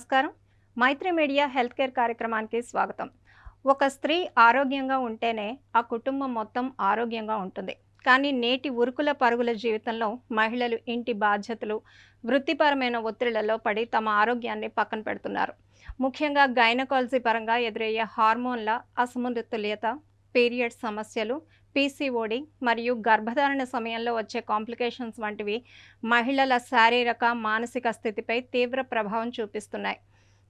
నమస్కారం. మైత్రి media health care కార్యక్రమానికి స్వాగతం. ఒక స్త్రీ ఆరోగ్యంగా ఉంటేనే ఆ కుటుంబం మొత్తం ఆరోగ్యంగా ఉంటుంది. కానీ నేటి ఉరుకుల పరుగుల జీవితంలో మహిళలు ఇంటి బాధ్యతలు, వృత్తిపరమైన ఒత్తిళ్లలో పడి తమ ఆరోగ్యాన్ని పక్కన పెడుతున్నారు. ముఖ్యంగా గైనకాలజీ పరంగా ఎదురయ్యే హార్మోన్ల అసమతుల్యత, పీరియడ్స్ సమస్యలు, పీసీఓడి మరియు గర్భధారణ సమయంలో వచ్చే కాంప్లికేషన్స్ వంటివి మహిళల శారీరక, మానసిక స్థితిపై తీవ్ర ప్రభావం చూపిస్తున్నాయి.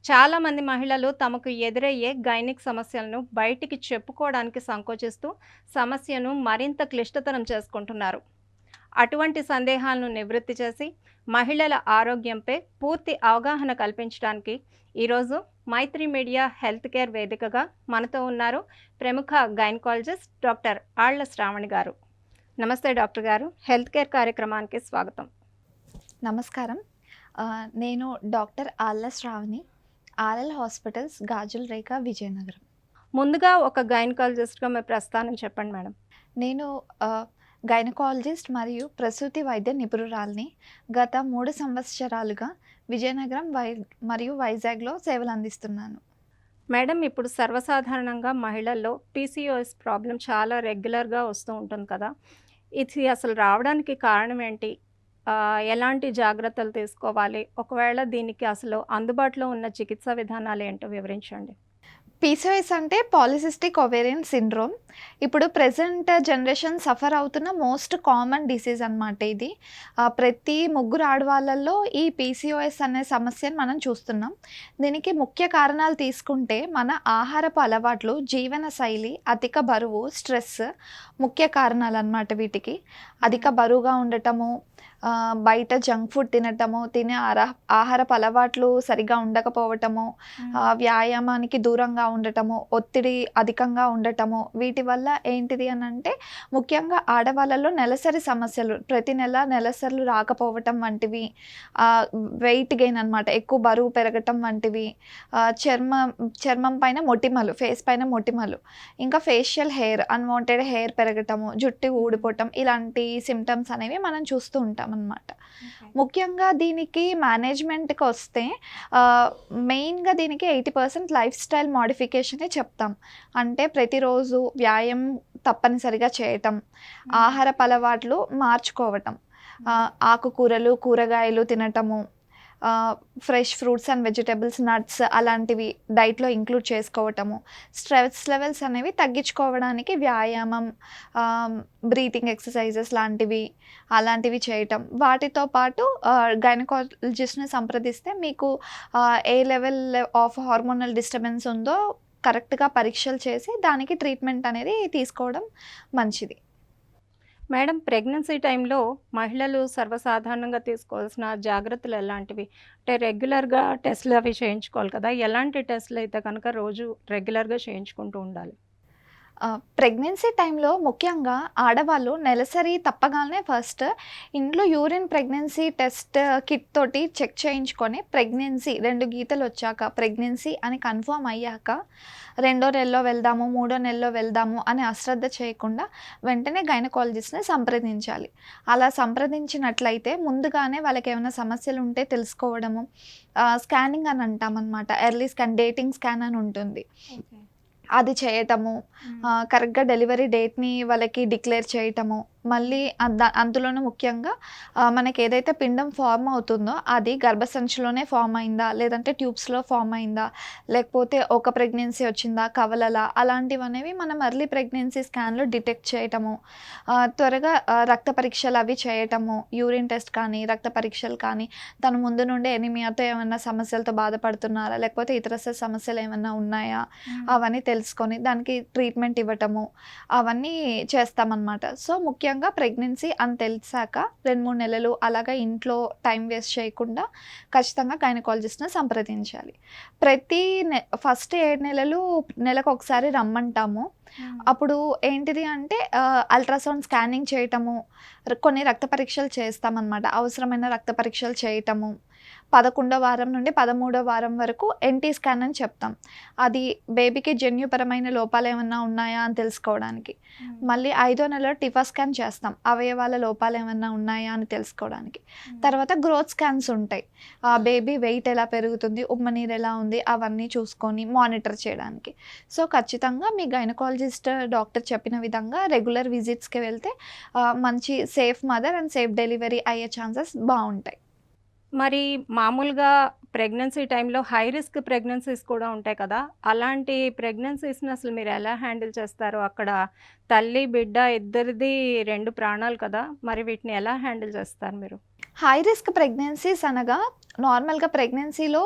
చాలామంది మహిళలు తమకు ఎదురయ్యే గైనిక్ సమస్యలను బయటికి చెప్పుకోవడానికి సంకోచిస్తూ సమస్యను మరింత క్లిష్టతరం చేసుకుంటున్నారు. అటువంటి సందేహాలను నివృత్తి చేసి మహిళల ఆరోగ్యంపై పూర్తి అవగాహన కల్పించడానికి ఈరోజు మైత్రి మీడియా హెల్త్ కేర్ వేదికగా మనతో ఉన్నారు ప్రముఖ గైనకాలజిస్ట్ డాక్టర్ ఆళ్ల శ్రావణి గారు. నమస్తే డాక్టర్ గారు, హెల్త్ కేర్ కార్యక్రమానికి స్వాగతం. నమస్కారం. నేను డాక్టర్ ఆళ్ల శ్రావణి, ఆర్ఎల్ హాస్పిటల్స్, గాజుల రేఖ, విజయనగరం. ముందుగా ఒక గైనకాలజిస్ట్గా మీ ప్రస్థానం చెప్పండి మేడం. నేను గైనకాలజిస్ట్ మరియు ప్రసూతి వైద్య నిపుణురాలిని. గత 3 సంవత్సరాలుగా విజయనగరం మరియు వైజాగ్లో సేవలు అందిస్తున్నాను. మేడం, ఇప్పుడు సర్వసాధారణంగా మహిళల్లో పీసీఓఎస్ ప్రాబ్లం చాలా రెగ్యులర్గా వస్తూ ఉంటుంది కదా. ఇది అసలు రావడానికి కారణం ఏంటి? ఎలాంటి జాగ్రత్తలు తీసుకోవాలి? ఒకవేళ దీనికి అసలు అందుబాటులో ఉన్న చికిత్సా విధానాలు ఏంటో వివరించండి. పీసీఓఎస్ అంటే పాలిసిస్టిక్ ఒవేరియన్ సిండ్రోమ్. ఇప్పుడు ప్రెజెంట్ జనరేషన్ సఫర్ అవుతున్న మోస్ట్ కామన్ డిసీజ్ అన్నమాట ఇది. ప్రతి 3 ఆడవాళ్ళల్లో ఈ పీసీఓఎస్ అనే సమస్యను మనం చూస్తున్నాం. దీనికి ముఖ్య కారణాలు తీసుకుంటే మన ఆహారపు అలవాట్లు, జీవన శైలి, అధిక బరువు, స్ట్రెస్ ముఖ్య కారణాలు అన్నమాట వీటికి. అధిక బరువుగా ఉండటము, బయట జంక్ ఫుడ్ తినటము, తినే ఆహారపు అలవాట్లు సరిగా ఉండకపోవటము, వ్యాయామానికి దూరంగా ఉండటము, ఒత్తిడి అధికంగా ఉండటము, వీటి వల్ల ఏంటిది అని అంటే ముఖ్యంగా ఆడవాళ్ళలో నెలసరి సమస్యలు, ప్రతి నెల నెలసరులు రాకపోవటం వంటివి, వెయిట్ గెయిన్ అనమాట, ఎక్కువ బరువు పెరగటం వంటివి, చర్మం పైన మొటిమలు, ఫేస్ పైన మొటిమలు, ఇంకా ఫేషియల్ హెయిర్, అన్వాంటెడ్ హెయిర్ పెరగటము, జుట్టు ఊడిపోవటం, ఇలాంటి సిమ్టమ్స్ అనేవి మనం చూస్తూ ఉంటాం అన్నమాట. ముఖ్యంగా దీనికి మేనేజ్మెంట్కి వస్తే మెయిన్గా దీనికి 80% లైఫ్ స్టైల్ మోడిఫికేషనే చెప్తాం. అంటే ప్రతిరోజు వ్యాయామం తప్పనిసరిగా చేయటం, ఆహారపు అలవాట్లు మార్చుకోవటం, ఆకుకూరలు, కూరగాయలు తినటము, fresh fruits and vegetables, nuts అలాంటివి డైట్లో ఇంక్లూడ్ చేసుకోవటము, స్ట్రెస్ లెవెల్స్ అనేవి తగ్గించుకోవడానికి వ్యాయామం, బ్రీతింగ్ ఎక్సర్సైజెస్ అలాంటివి చేయటం. వాటితో పాటు గైనకాలజిస్ట్ని సంప్రదిస్తే మీకు ఏ లెవెల్ ఆఫ్ హార్మోనల్ డిస్టర్బెన్స్ ఉందో కరెక్ట్గా పరీక్షలు చేసి దానికి ట్రీట్మెంట్ అనేది తీసుకోవడం మంచిది. మేడం, ప్రెగ్నెన్సీ టైంలో మహిళలు సర్వసాధారణంగా తీసుకోవాల్సిన జాగ్రత్తలు ఎలాంటివి? అంటే రెగ్యులర్గా టెస్టులు అవి చేయించుకోవాలి కదా. ఎలాంటి టెస్టులు అయితే కనుక రోజు రెగ్యులర్గా చేయించుకుంటూ ఉండాలి? ప్రెగ్నెన్సీ టైంలో ముఖ్యంగా ఆడవాళ్ళు నెలసరి తప్పగానే ఫస్ట్ ఇంట్లో యూరిన్ ప్రెగ్నెన్సీ టెస్ట్ కిట్ తోటి చెక్ చేయించుకొని, ప్రెగ్నెన్సీ 2 గీతలు వచ్చాక, ప్రెగ్నెన్సీ అని కన్ఫర్మ్ అయ్యాక 2వ నెలలో వెళ్దాము, 3వ నెలలో వెళ్దాము అని అశ్రద్ధ చేయకుండా వెంటనే గైనకాలజిస్ట్ని సంప్రదించాలి. అలా సంప్రదించినట్లయితే ముందుగానే వాళ్ళకి ఏమైనా సమస్యలు ఉంటే తెలుసుకోవడము, స్కానింగ్ అని అంటామన్నమాట. ఎర్లీ స్కాన్, డేటింగ్ స్కాన్ అని ఉంటుంది, అది చేయటము, కరెక్ట్గా డెలివరీ డేట్ని వాళ్ళకి డిక్లేర్ చేయటము, మళ్ళీ అందులోనూ ముఖ్యంగా మనకి ఏదైతే పిండం ఫామ్ అవుతుందో అది గర్భసంచిలోనే ఫామ్ అయిందా, లేదంటే ట్యూబ్స్లో ఫామ్ అయిందా, లేకపోతే ఒక ప్రెగ్నెన్సీ వచ్చిందా, కవలలా, అలాంటివనేవి మనం ఎర్లీ ప్రెగ్నెన్సీ స్కాన్లో డిటెక్ట్ చేయటము, త్వరగా రక్త పరీక్షలు అవి చేయటము, యూరిన్ టెస్ట్ కానీ రక్త పరీక్షలు కానీ, తను ముందు నుండి ఎనిమియాతో ఏమైనా సమస్యలతో బాధపడుతున్నారా, లేకపోతే ఇతరత్ర సమస్యలు ఏమైనా ఉన్నాయా, అవన్నీ తెలుసుకొని దానికి ట్రీట్మెంట్ ఇవ్వటము, అవన్నీ చేస్తామన్నమాట. సో ముఖ్యంగా ప్రెగ్నెన్సీ అని తెలిసాక 2-3 నెలలు అలాగా ఇంట్లో టైం వేస్ట్ చేయకుండా ఖచ్చితంగా గైనకాలజిస్ట్ని సంప్రదించాలి. ఫస్ట్ 7 నెలలు నెలకు ఒకసారి రమ్మంటాము. అప్పుడు ఏంటిది అంటే అల్ట్రాసౌండ్ స్కానింగ్ చేయటము, కొన్ని రక్త పరీక్షలు చేస్తామన్నమాట. అవసరమైన రక్త పరీక్షలు చేయటము, 11వ వారం నుండి 13వ వారం వరకు ఎన్టీ స్కాన్ అని చెప్తాం. అది బేబీకి జన్యుపరమైన లోపాలు ఏమన్నా ఉన్నాయా అని తెలుసుకోవడానికి. మళ్ళీ 5వ నెలలో టిఫా స్కాన్ చేస్తాం, అవయవాల లోపాలు ఏమన్నా ఉన్నాయా అని తెలుసుకోవడానికి. తర్వాత గ్రోత్ స్కాన్స్ ఉంటాయి, బేబీ వెయిట్ ఎలా పెరుగుతుంది, ఉమ్మనీరు ఎలా ఉంది, అవన్నీ చూసుకొని మానిటర్ చేయడానికి. సో ఖచ్చితంగా మీ గైనకాలజిస్ట్ డాక్టర్ చెప్పిన విధంగా రెగ్యులర్ విజిట్స్కి వెళ్తే మంచి safe mother and safe delivery అయ్యే ఛాన్సెస్ బాగుంటాయి. మరి మామూలుగా ప్రెగ్నెన్సీ టైంలో హై రిస్క్ ప్రెగ్నెన్సీస్ కూడా ఉంటాయి కదా, అలాంటి ప్రెగ్నెన్సీస్ని అసలు మీరు ఎలా హ్యాండిల్ చేస్తారు? అక్కడ తల్లి బిడ్డ ఇద్దరిది 2 ప్రాణాలు కదా, మరి వీటిని ఎలా హ్యాండిల్ చేస్తారు మీరు? హై రిస్క్ ప్రెగ్నెన్సీస్ అనగా నార్మల్గా ప్రెగ్నెన్సీలో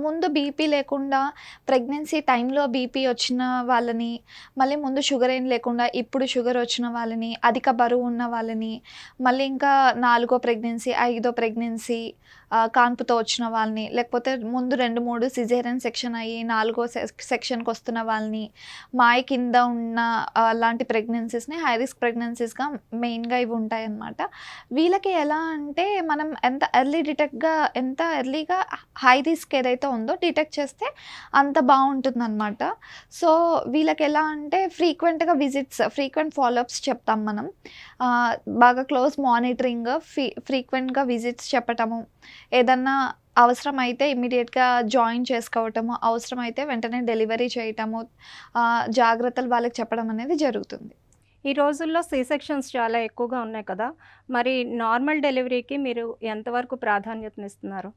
ముందు బీపీ లేకుండా ప్రెగ్నెన్సీ టైంలో బీపీ వచ్చిన వాళ్ళని, మళ్ళీ ముందు షుగర్ ఏం లేకుండా ఇప్పుడు షుగర్ వచ్చిన వాళ్ళని, అధిక బరువు ఉన్న వాళ్ళని, మళ్ళీ ఇంకా 4వ ప్రెగ్నెన్సీ 5వ ప్రెగ్నెన్సీ కాన్పుతో వచ్చిన వాళ్ళని, లేకపోతే ముందు 2-3 సిజేరియన్ సెక్షన్ అయ్యి 4వ సెక్షన్కి వస్తున్న వాళ్ళని, మాయ కింద ఉన్న అలాంటి ప్రెగ్నెన్సీస్ని హై రిస్క్ ప్రెగ్నెన్సీస్గా మెయిన్గా ఇవి ఉంటాయి అన్నమాట. వీళ్ళకి ఎలా అంటే మనం ఎంత ఎర్లీగా హై రిస్క్ ఏదైతే ఉందో డిటెక్ట్ చేస్తే అంత బాగుంటుందన్నమాట. సో వీళ్ళకి ఎలా అంటే ఫ్రీక్వెంట్గా విజిట్స్, ఫ్రీక్వెంట్ ఫాలోఅప్స్ చెప్తాం మనం. బాగా క్లోజ్ మానిటరింగ్, ఫ్రీక్వెంట్గా విజిట్స్ చెప్పటము, ఏదన్నా అవసరమైతే ఇమ్మీడియట్గా జాయిన్ చేసుకోవటము, అవసరమైతే వెంటనే డెలివరీ చేయటము, జాగ్రత్తలు వాళ్ళకి చెప్పడం అనేది జరుగుతుంది. ఈ రోజుల్లో సి సెక్షన్స్ చాలా ఎక్కువగా ఉన్నాయి కదా, మరి నార్మల్ డెలివరీకి మీరు ఎంతవరకు ప్రాధాన్యతనిస్తున్నారు?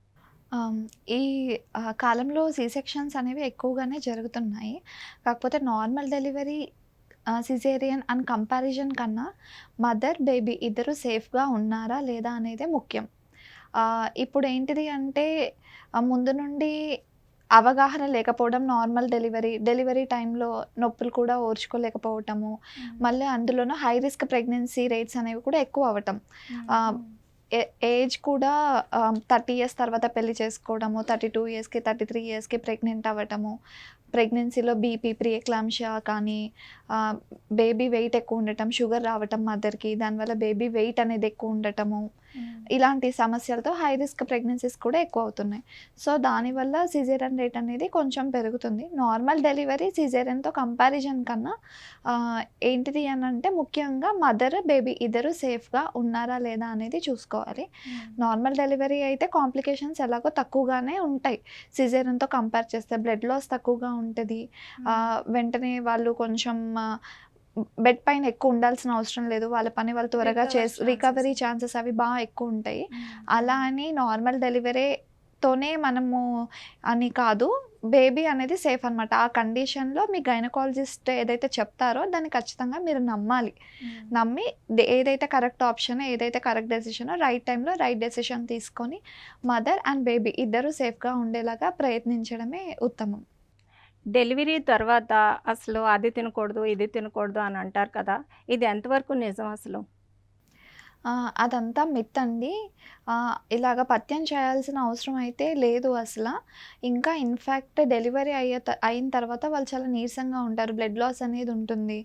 ఈ కాలంలో సి సెక్షన్స్ అనేవి ఎక్కువగానే జరుగుతున్నాయి. కాకపోతే normal delivery, caesarean and comparison కన్నా మదర్ బేబీ ఇద్దరు సేఫ్గా ఉన్నారా లేదా అనేదే ముఖ్యం. ఇప్పుడు ఏంటిది అంటే ముందు నుండి అవగాహన లేకపోవడం, నార్మల్ డెలివరీ టైంలో నొప్పులు కూడా ఓర్చుకోలేకపోవటము, మళ్ళీ అందులోనూ హై రిస్క్ ప్రెగ్నెన్సీ రేట్స్ అనేవి కూడా ఎక్కువ అవ్వటం. ఏజ్ కూడా 30 ఇయర్స్ తర్వాత పెళ్లి చేసుకోవడము, 32 ఇయర్స్కి 33 ఇయర్స్కి ప్రెగ్నెంట్ అవ్వటము, ప్రెగ్నెన్సీలో బీపీ, ప్రీఎక్లాంషియా కానీ, బేబీ వెయిట్ ఎక్కువ ఉండటం, షుగర్ రావటం మదర్కి, దానివల్ల బేబీ వెయిట్ అనేది ఎక్కువ ఉండటము, ఇలాంటి సమస్యలతో హై రిస్క్ ప్రెగ్నెన్సీస్ కూడా ఎక్కువ అవుతున్నాయి. సో దానివల్ల సిజేరియన్ రేట్ అనేది కొంచెం పెరుగుతుంది. నార్మల్ డెలివరీ సిజేరియన్తో కంపారిజన్ కన్నా ఏంటిది అని అంటే ముఖ్యంగా మదర్ బేబీ ఇద్దరు సేఫ్గా ఉన్నారా లేదా అనేది చూసుకోవాలి. నార్మల్ డెలివరీ అయితే కాంప్లికేషన్స్ ఎలాగో తక్కువగానే ఉంటాయి సిజేరియన్తో కంపేర్ చేస్తే. బ్లడ్ లాస్ తక్కువగా ఉంటుంది, వెంటనే వాళ్ళు కొంచెం బెడ్ పైన ఎక్కువ ఉండాల్సిన అవసరం లేదు, వాళ్ళ పని వాళ్ళు త్వరగా రికవరీ ఛాన్సెస్ అవి బాగా ఎక్కువ ఉంటాయి. అలా అని నార్మల్ డెలివరీతోనే మనము అని కాదు, బేబీ అనేది సేఫ్ అనమాట. ఆ కండిషన్లో మీ గైనకాలజిస్ట్ ఏదైతే చెప్తారో దాన్ని ఖచ్చితంగా మీరు నమ్మాలి. నమ్మి ఏదైతే కరెక్ట్ ఆప్షన్, ఏదైతే కరెక్ట్ డెసిషనో రైట్ టైంలో రైట్ డెసిషన్ తీసుకొని మదర్ అండ్ బేబీ ఇద్దరు సేఫ్గా ఉండేలాగా ప్రయత్నించడమే ఉత్తమం. డెలివరీ తర్వాత అసలు అది తినకూడదు, ఇది తినకూడదు అని అంటారు కదా, ఇది ఎంతవరకు నిజం అసలు? అదంతా మిత్ అండి. ఇలాగ పథ్యం చేయాల్సిన అవసరం అయితే లేదు అసల. ఇంకా ఇన్‌ఫాక్ట్ డెలివరీ అయిన తర్వాత వాళ్ళు చాలా నీరసంగా ఉంటారు. బ్లడ్ లాస్ అనేది ఉంటుంది.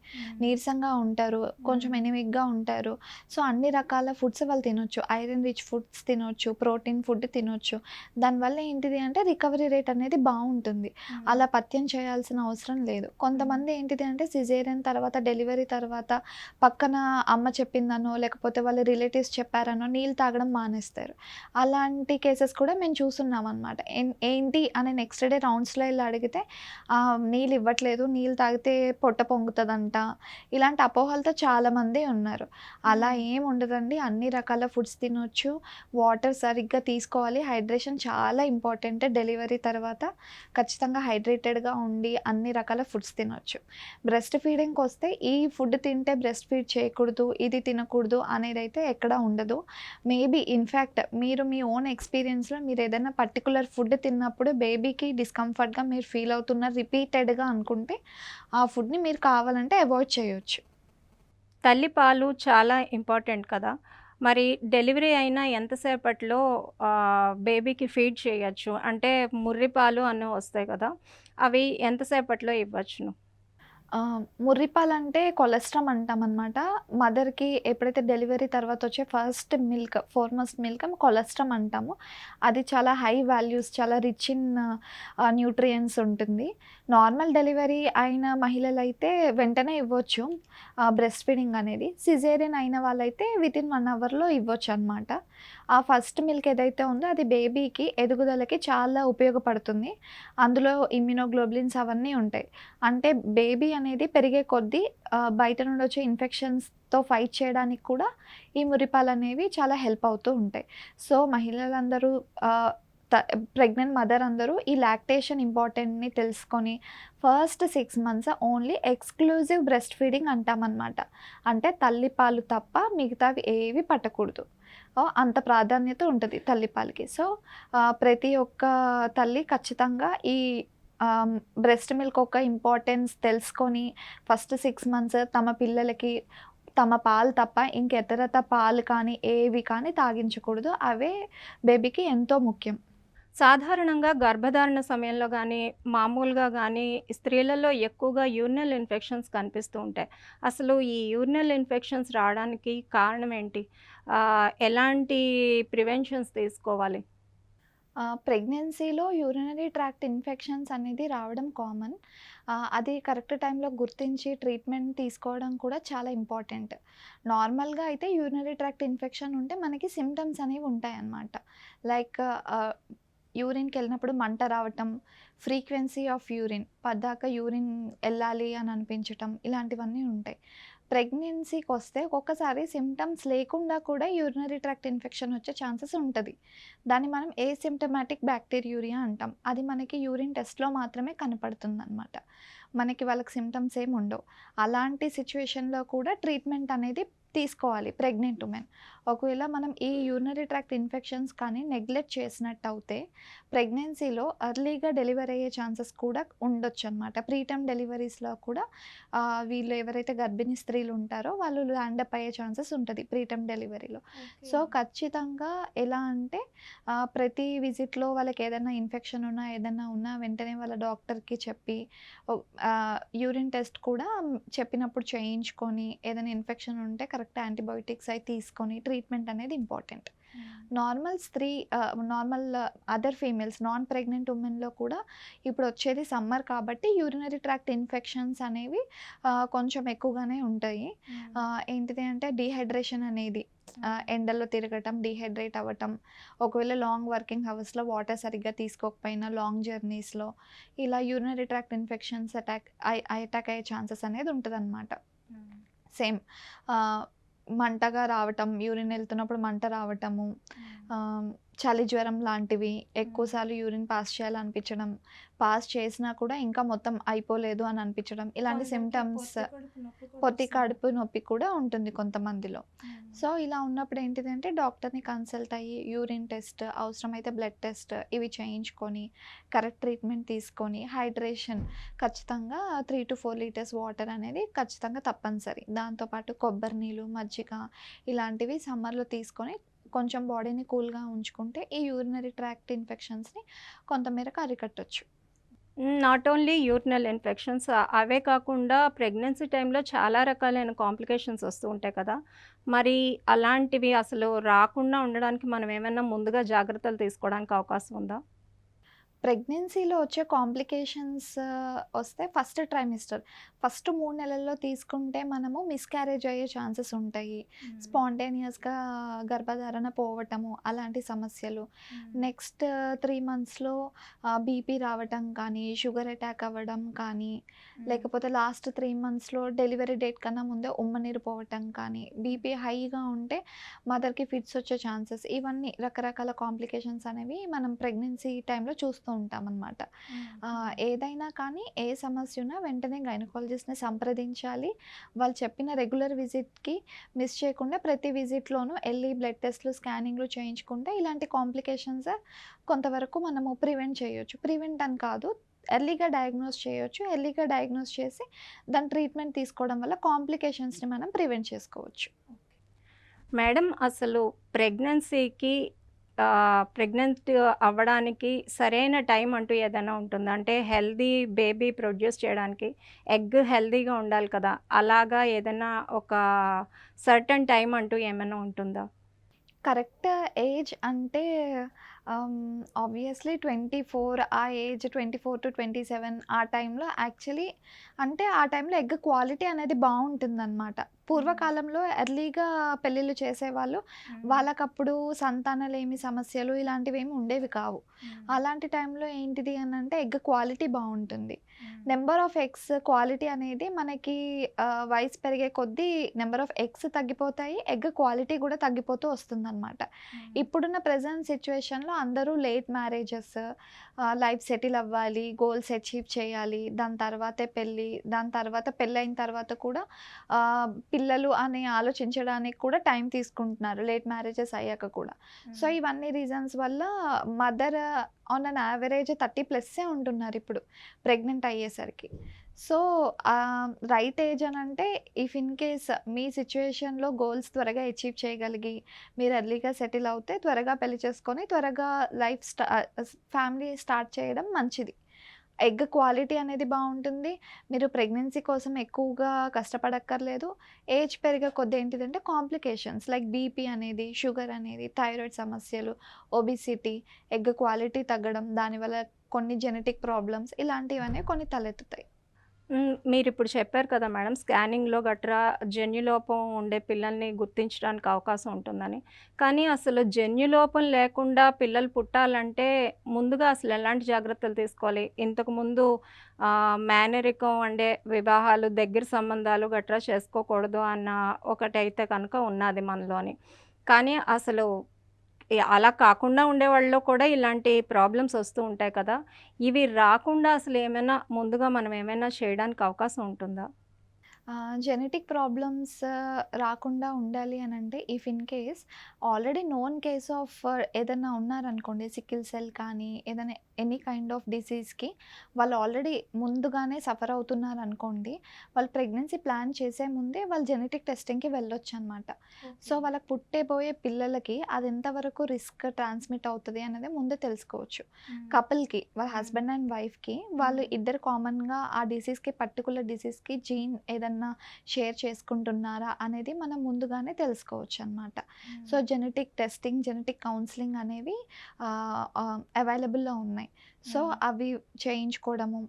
నీరసంగా ఉంటారు. కొంచెం ఎనిమిక్‌గా ఉంటారు. సో అన్ని రకాల ఫుడ్స్ వాళ్ళు తినొచ్చు. ఐరన్ రిచ్ ఫుడ్స్ తినొచ్చు, ప్రోటీన్ ఫుడ్ తినొచ్చు. దానివల్ల ఏంటిది అంటే రికవరీ రేట్ అనేది బావుంటుంది. అలా పథ్యం చేయాల్సిన అవసరం లేదు. కొంతమంది ఏంటిది అంటే సిజేరియన్ తర్వాత, డెలివరీ తర్వాత పక్కన అమ్మ చెప్పిందనో, లేకపోతే వాళ్ళ రిలేటివ్స్ చెప్పారనో నీళ్ళు తాగడం మానేస్తారు. అలాంటి కేసెస్ కూడా మేము చూస్తున్నాం అనమాట. ఏంటి అని నెక్స్ట్ డే రౌండ్స్‌లో ఇలా అడిగితే నీళ్ళు ఇవ్వట్లేదు, నీళ్ళు తాగితే పొట్ట పొంగుతదంట, ఇలాంటి అపోహలతో చాలామంది ఉన్నారు. అలా ఏం ఉండదండి. అన్ని రకాల ఫుడ్స్ తినొచ్చు, వాటర్ సరిగ్గా తీసుకోవాలి. హైడ్రేషన్ చాలా ఇంపార్టెంట్. డెలివరీ తర్వాత ఖచ్చితంగా హైడ్రేటెడ్గా ఉండి అన్ని రకాల ఫుడ్స్ తినొచ్చు. బ్రెస్ట్ ఫీడింగ్కి వస్తే ఈ ఫుడ్ తింటే బ్రెస్ట్ ఫీడ్ చేయకూడదు, ఇది తినకూడదు అనేదైతే ఎక్కడా ఉండదు. మేబీ ఇన్ఫ్యాక్ట్ మీరు మీ ఓన్ ఎక్స్పీరియన్స్‌లో మీరు ఏదైనా పర్టికులర్ ఫుడ్ తిన్నప్పుడు బేబీకి డిస్కంఫర్ట్‌గా మీరు ఫీల్ అవుతున్నారు రిపీటెడ్‌గా అనుకుంటే ఆ ఫుడ్‌ని మీరు కావాలంటే అవాయిడ్ చేయొచ్చు. తల్లి పాలు చాలా ఇంపార్టెంట్ కదా, మరి డెలివరీ అయిన ఎంతసేపట్లో బేబీకి ఫీడ్ చేయొచ్చు? అంటే ముర్రి పాలు అని వస్తాయి కదా, అవి ఎంతసేపట్లో ఇవ్వచ్చును? ముర్రిపాలంటే కొలెస్ట్రామ్ అంటామనమాట. మదర్‌కి ఎప్పుడైతే డెలివరీ తర్వాత వచ్చే ఫస్ట్ మిల్క్, 4 మంత్స్ మిల్క్ కొలెస్ట్రామ్ అంటాము. అది చాలా హై వాల్యూస్, చాలా రిచ్ ఇన్ న్యూట్రియంట్స్ ఉంటుంది. నార్మల్ డెలివరీ అయిన మహిళలైతే వెంటనే ఇవ్వచ్చు బ్రెస్ట్ ఫీడింగ్ అనేది. సిజేరియన్ అయిన వాళ్ళైతే వితిన్ 1 అవర్‌లో ఇవ్వొచ్చనమాట. ఆ ఫస్ట్ మిల్క్ ఏదైతే ఉందో అది బేబీకి ఎదుగుదలకి చాలా ఉపయోగపడుతుంది. అందులో ఇమ్యునోగ్లోబులిన్స్ అవన్నీ ఉంటాయి. అంటే బేబీ అనేది పెరిగే కొద్దీ బయట నుండి వచ్చే ఇన్ఫెక్షన్స్‌తో ఫైట్ చేయడానికి కూడా ఈ మురిపాలనేవి చాలా హెల్ప్ అవుతూ ఉంటాయి. సో, మహిళలందరూ ఆహ్, త ప్రెగ్నెంట్ మదర్ అందరూ ఈ లాక్టేషన్ ఇంపార్టెంట్‌ని తెలుసుకొని first 6 months only exclusive breast feeding అంటామనమాట. అంటే తల్లిపాలు తప్ప మిగతావి ఏవి పట్టకూడదు. అంత ప్రాధాన్యత ఉంటది తల్లిపాలకి. సో, ప్రతి ఒక్క తల్లి ఖచ్చితంగా ఈ బ్రెస్ట్ మిల్క్ యొక్క ఇంపార్టెన్స్ తెలుసుకొని ఫస్ట్ 6 మంత్స్ తమ పిల్లలకి తమ పాలు తప్ప ఇంకెతరత పాలు కానీ, ఏవి కానీ తాగించకూడదు. అవే బేబీకి ఎంతో ముఖ్యం. సాధారణంగా గర్భధారణ సమయంలో గానీ, మామూలుగా గానీ స్త్రీలలో ఎక్కువగా యూరినల్ ఇన్ఫెక్షన్స్ కనిపిస్తూ ఉంటాయి. అసలు ఈ యూరినల్ ఇన్ఫెక్షన్స్ రావడానికి కారణం ఏంటి? ఎలాంటి ప్రివెన్షన్స్ తీసుకోవాలి? ప్రెగ్నెన్సీలో యూరినరీ ట్రాక్ట్ ఇన్ఫెక్షన్స్ అనేది రావడం కామన్. అది కరెక్ట్ టైంలో గుర్తించి ట్రీట్మెంట్ తీసుకోవడం కూడా చాలా ఇంపార్టెంట్. నార్మల్‌గా అయితే యూరినరీ ట్రాక్ట్ ఇన్ఫెక్షన్ ఉంటే మనకి సిమ్టమ్స్ అనేవి ఉంటాయన్నమాట. లైక్ యూరిన్‌కెళ్ళినప్పుడు మంట రావటం, ఫ్రీక్వెన్సీ ఆఫ్ యూరిన్ పద్దాక యూరిన్ ఎళ్ళాలి అని అనిపించటం ఇలాంటివన్నీ ఉంటాయి. ప్రెగ్నెన్సీకొస్తే ఒక్కొక్కసారి సిమ్టమ్స్ లేకుండా కూడా యూరినరీ ట్రాక్ట్ ఇన్ఫెక్షన్ వచ్చే ఛాన్సెస్ ఉంటది. దాన్ని మనం ఏసిమ్ప్టమాటిక్ బ్యాక్టీరియూరియా అంటాం. అది మనకి యూరిన్ టెస్ట్‌లో మాత్రమే కనపడుతుందనమాట. మనకి వాళ్ళకి సిమ్టమ్స్ ఏమి ఉండవు. అలాంటి సిట్యుయేషన్‌లో కూడా ట్రీట్మెంట్ అనేది తీసుకోవాలి ప్రెగ్నెంట్ ఉమెన్. ఒకవేళ మనం ఈ యూరినరీ ట్రాక్ట్ ఇన్ఫెక్షన్స్ కానీ నెగ్లెక్ట్ చేసినట్టయితే ప్రెగ్నెన్సీలో ఎర్లీగా డెలివరీ అయ్యే ఛాన్సెస్ కూడా ఉండొచ్చనమాట. ప్రీటర్మ్ డెలివరీస్‌లో కూడా వీళ్ళు ఎవరైతే గర్భిణీ స్త్రీలు ఉంటారో వాళ్ళు ల్యాండప్ అయ్యే ఛాన్సెస్ ఉంటది ప్రీటర్మ్ డెలివరీలో. సో, ఖచ్చితంగా ఎలా అంటే ప్రతి విజిట్‌లో వాళ్ళకేదైనా ఇన్ఫెక్షన్ ఉన్నా, ఏదన్నా ఉన్నా వెంటనే వాళ్ళ డాక్టర్‌కి చెప్పి యూరిన్ టెస్ట్ కూడా చెప్పినప్పుడు చేయించుకొని, ఏదైనా ఇన్ఫెక్షన్ ఉంటే కరెక్ట్ యాంటీబయోటిక్స్ అయి తీసుకొని ట్రీట్మెంట్ అనేది important. Normal other females non pregnant ఉమెన్‌లో కూడా ఇప్పుడు వచ్చేది సమ్మర్ కాబట్టి యూరినరీ ట్రాక్ట్ ఇన్ఫెక్షన్స్ అనేవి కొంచెం ఎక్కువగానే ఉంటాయి. ఏంటిది అంటే డీహైడ్రేషన్ అనేది ఎండల్లో తిరగటం, డీహైడ్రేట్ అవ్వటం, ఒకవేళ లాంగ్ వర్కింగ్ అవర్స్‌లో వాటర్ సరిగ్గా తీసుకోకపోయినా లాంగ్ జర్నీస్‌లో ఇలా యూరినరీ ట్రాక్ట్ ఇన్ఫెక్షన్స్ అటాక్ అయ్యే ఛాన్సెస్ అనేది ఉంటదనమాట. సేమ్ మంటగా రావటం, యూరిన్ ఎళ్తున్నప్పుడు మంట రావటము, చలి జ్వరం లాంటివి, ఎక్కువ సార్లు యూరిన్ పాస్ చేయాలనిపించడం, పాస్ చేసినా కూడా ఇంకా మొత్తం అయిపోలేదు అని అనిపించడం, ఇలాంటి సిమ్టమ్స్. పొత్తి కడుపు నొప్పి కూడా ఉంటుంది కొంతమందిలో. సో, ఇలా ఉన్నప్పుడు ఏంటిదంటే డాక్టర్‌ని కన్సల్ట్ అయ్యి యూరిన్ టెస్ట్, అవసరమైతే బ్లడ్ టెస్ట్ ఇవి చేయించుకొని, కరెక్ట్ ట్రీట్మెంట్ తీసుకొని, హైడ్రేషన్ ఖచ్చితంగా 3-4 లీటర్స్ వాటర్ అనేది ఖచ్చితంగా తప్పనిసరి. దాంతో పాటు కొబ్బరి నీళ్ళు, మజ్జిగ ఇలాంటివి సమ్మర్‌లో తీసుకొని కొంచెం బాడీని కూల్‌గా ఉంచుకుంటే ఈ యూరినరీ ట్రాక్ట్ ఇన్ఫెక్షన్స్‌ని కొంతమేరకు అరికట్టొచ్చు. నాట్ ఓన్లీ యూరినల్ ఇన్ఫెక్షన్స్ అవే కాకుండా ప్రెగ్నెన్సీ టైంలో చాలా రకాలైన కాంప్లికేషన్స్ వస్తూ ఉంటాయి కదా! మరి అలాంటివి అసలు రాకుండా ఉండడానికి మనం ఏమైనా ముందుగా జాగ్రత్తలు తీసుకోవడానికి అవకాశం ఉందా? ప్రెగ్నెన్సీలో వచ్చే కాంప్లికేషన్స్ వస్తే ఫస్ట్ ట్రైమిస్టర్ ఫస్ట్ 3 నెలల్లో తీసుకుంటే మనము మిస్‌క్యారేజ్ అయ్యే ఛాన్సెస్ ఉంటాయి. స్పాంటేనియస్‌గా గర్భధారణ పోవటము అలాంటి సమస్యలు. నెక్స్ట్ 3 మంత్స్‌లో బీపీ రావటం కానీ, షుగర్ అటాక్ అవ్వడం కానీ, లేకపోతే లాస్ట్ 3 మంత్స్‌లో డెలివరీ డేట్ కన్నా ముందే ఉమ్మనీరు పోవటం కానీ, బీపీ హైగా ఉంటే మదర్‌కి ఫిట్స్ వచ్చే ఛాన్సెస్ ఇవన్నీ రకరకాల కాంప్లికేషన్స్ అనేవి మనం ప్రెగ్నెన్సీ టైంలో చూస్తూ ఉంటామనమాట. ఏదైనా కానీ ఏ సమస్య ఉన్నా వెంటనే గైనకాలజిస్ట్‌ని సంప్రదించాలి. వాళ్ళు చెప్పిన రెగ్యులర్ విజిట్‌కి మిస్ చేయకుండా ప్రతి విజిట్‌లోనూ ఎళ్లి బ్లడ్ టెస్ట్‌లు, స్కానింగ్‌లు చేయించుకుంటే ఇలాంటి కాంప్లికేషన్స్ కొంతవరకు మనము ప్రివెంట్ చేయొచ్చు. ప్రివెంట్ అని కాదు, ఎర్లీగా డయాగ్నోస్ చేయొచ్చు. ఎర్లీగా డయాగ్నోస్ చేసి దాని ట్రీట్మెంట్ తీసుకోవడం వల్ల కాంప్లికేషన్స్‌ని మనం ప్రివెంట్ చేసుకోవచ్చు. మేడం అసలు ప్రెగ్నెన్సీకి ప్రెగ్నెంట్ అవ్వడానికి సరైన టైం అంటూ ఏదైనా ఉంటుందా? అంటే హెల్తీ బేబీ ప్రొడ్యూస్ చేయడానికి ఎగ్ హెల్తీగా ఉండాలి కదా! అలాగా ఏదైనా ఒక సర్టెన్ టైం అంటూ ఏమైనా ఉంటుందా? కరెక్ట్ ఏజ్ అంటే ఆబ్వియస్లీ 24 ఆ ఏజ్ 24-27 ఆ టైంలో యాక్చువల్లీ అంటే ఆ టైంలో ఎగ్ క్వాలిటీ అనేది బాగుంటుందన్నమాట. పూర్వకాలంలో ఎర్లీగా పెళ్ళిళ్ళు చేసేవాళ్ళు. వాళ్ళకప్పుడు సంతానలేమి సమస్యలు ఇలాంటివేమి ఉండేవి కావు. అలాంటి టైంలో ఏంటిది అని అంటే ఎగ్ క్వాలిటీ బాగుంటుంది. నెంబర్ ఆఫ్ ఎగ్స్ క్వాలిటీ అనేది మనకి వయసు పెరిగే కొద్దీ నెంబర్ ఆఫ్ ఎగ్స్ తగ్గిపోతాయి. ఎగ్ క్వాలిటీ కూడా తగ్గిపోతూ వస్తుందన్నమాట. ఇప్పుడున్న ప్రెజెంట్ సిచ్యువేషన్‌లో అందరూ లేట్ మ్యారేజెస్, లైఫ్ సెటిల్ అవ్వాలి, గోల్స్ అచీవ్ చేయాలి, దాని తర్వాతే పెళ్లి, దాని తర్వాత పెళ్ళైన తర్వాత కూడా పిల్లలు అని ఆలోచించడానికి కూడా టైం తీసుకుంటున్నారు లేట్ మ్యారేజెస్ అయ్యాక కూడా. సో, ఇవన్నీ రీజన్స్ వల్ల మదర్ ఆన్ అన్ యావరేజ్ 30 ప్లస్సే ఉంటున్నారు ఇప్పుడు ప్రెగ్నెంట్ అయ్యేసరికి. సో, రైట్ ఏజ్ అనంటే ఇఫ్ ఇన్ కేస్ మీ సిట్యుయేషన్‌లో గోల్స్ త్వరగా అచీవ్ చేయగలిగి, మీరు ఎర్లీగా సెటిల్ అవుతే త్వరగా పెళ్లి చేసుకొని, త్వరగా ఫ్యామిలీ స్టార్ట్ చేయడం మంచిది. ఎగ్ క్వాలిటీ అనేది బావుంటుంది. మీరు ప్రెగ్నెన్సీ కోసం ఎక్కువగా కష్టపడక్కర్లేదు. ఏజ్ పెరిగే కొద్దీ ఏంటిదంటే కాంప్లికేషన్స్ లైక్ బీపీ అనేది, షుగర్ అనేది, థైరాయిడ్ సమస్యలు, ఒబెసిటీ, ఎగ్ క్వాలిటీ తగ్గడం, దానివల్ల కొన్ని జెనెటిక్ ప్రాబ్లమ్స్ ఇలాంటివన్నీ కొన్ని తలెత్తుతాయి. మీరిప్పుడు చెప్పారు కదా మేడం, స్కానింగ్‌లో గట్రా జన్యులోపం ఉండే పిల్లల్ని గుర్తించడానికి అవకాశం ఉంటుందని. కానీ అసలు జన్యులోపం లేకుండా పిల్లలు పుట్టాలంటే ముందుగా అసలు ఎలాంటి జాగ్రత్తలు తీసుకోవాలి? ఇంతకుముందు మేనరికం అంటే వివాహాలు, దగ్గర సంబంధాలు గట్రా చేసుకోకూడదు అన్న ఒకటైతే కనుక ఉన్నాది మనలోని. కానీ అసలు అలా కాకుండా ఉండేవాళ్ళలో కూడా ఇలాంటి ప్రాబ్లమ్స్ వస్తూ ఉంటాయి కదా! ఇవి రాకుండా అసలేమైనా ముందుగా మనం ఏమైనా చేయడానికి అవకాశం ఉంటుందా? జెనెటిక్ ప్రాబ్లమ్స్ రాకుండా ఉండాలి అనంటే if in case already known case of ఏదన్నా ఉన్నారనుకోండి సికిల్ సెల్ కానీ ఏదైనా ఎనీ కైండ్ ఆఫ్ డిసీజ్‌కి వాళ్ళు ఆల్రెడీ ముందుగానే సఫర్ అవుతున్నారనుకోండి, వాళ్ళు ప్రెగ్నెన్సీ ప్లాన్ చేసే ముందే వాళ్ళు జెనెటిక్ టెస్టింగ్‌కి వెళ్ళొచ్చనమాట. సో, వాళ్ళకి పుట్టబోయే పిల్లలకి అది ఎంతవరకు రిస్క్ ట్రాన్స్మిట్ అవుతది అనేది ముందే తెలుసుకోవచ్చు. కపుల్‌కి వాళ్ళ హస్బెండ్ అండ్ వైఫ్‌కి వాళ్ళు ఇద్దరు కామన్‌గా ఆ డిసీజ్‌కి పర్టిక్యులర్ డిసీజ్‌కి జీన్ ఏదన్నా షేర్ చేసుకుంటున్నారా అనేది మనం ముందుగానే తెలుసుకోవచ్చనమాట. So, genetic testing, genetic counselling అనేవి అవైలబుల్‌లో ఉన్నాయి. సో, అవి చేయించుకోవడము.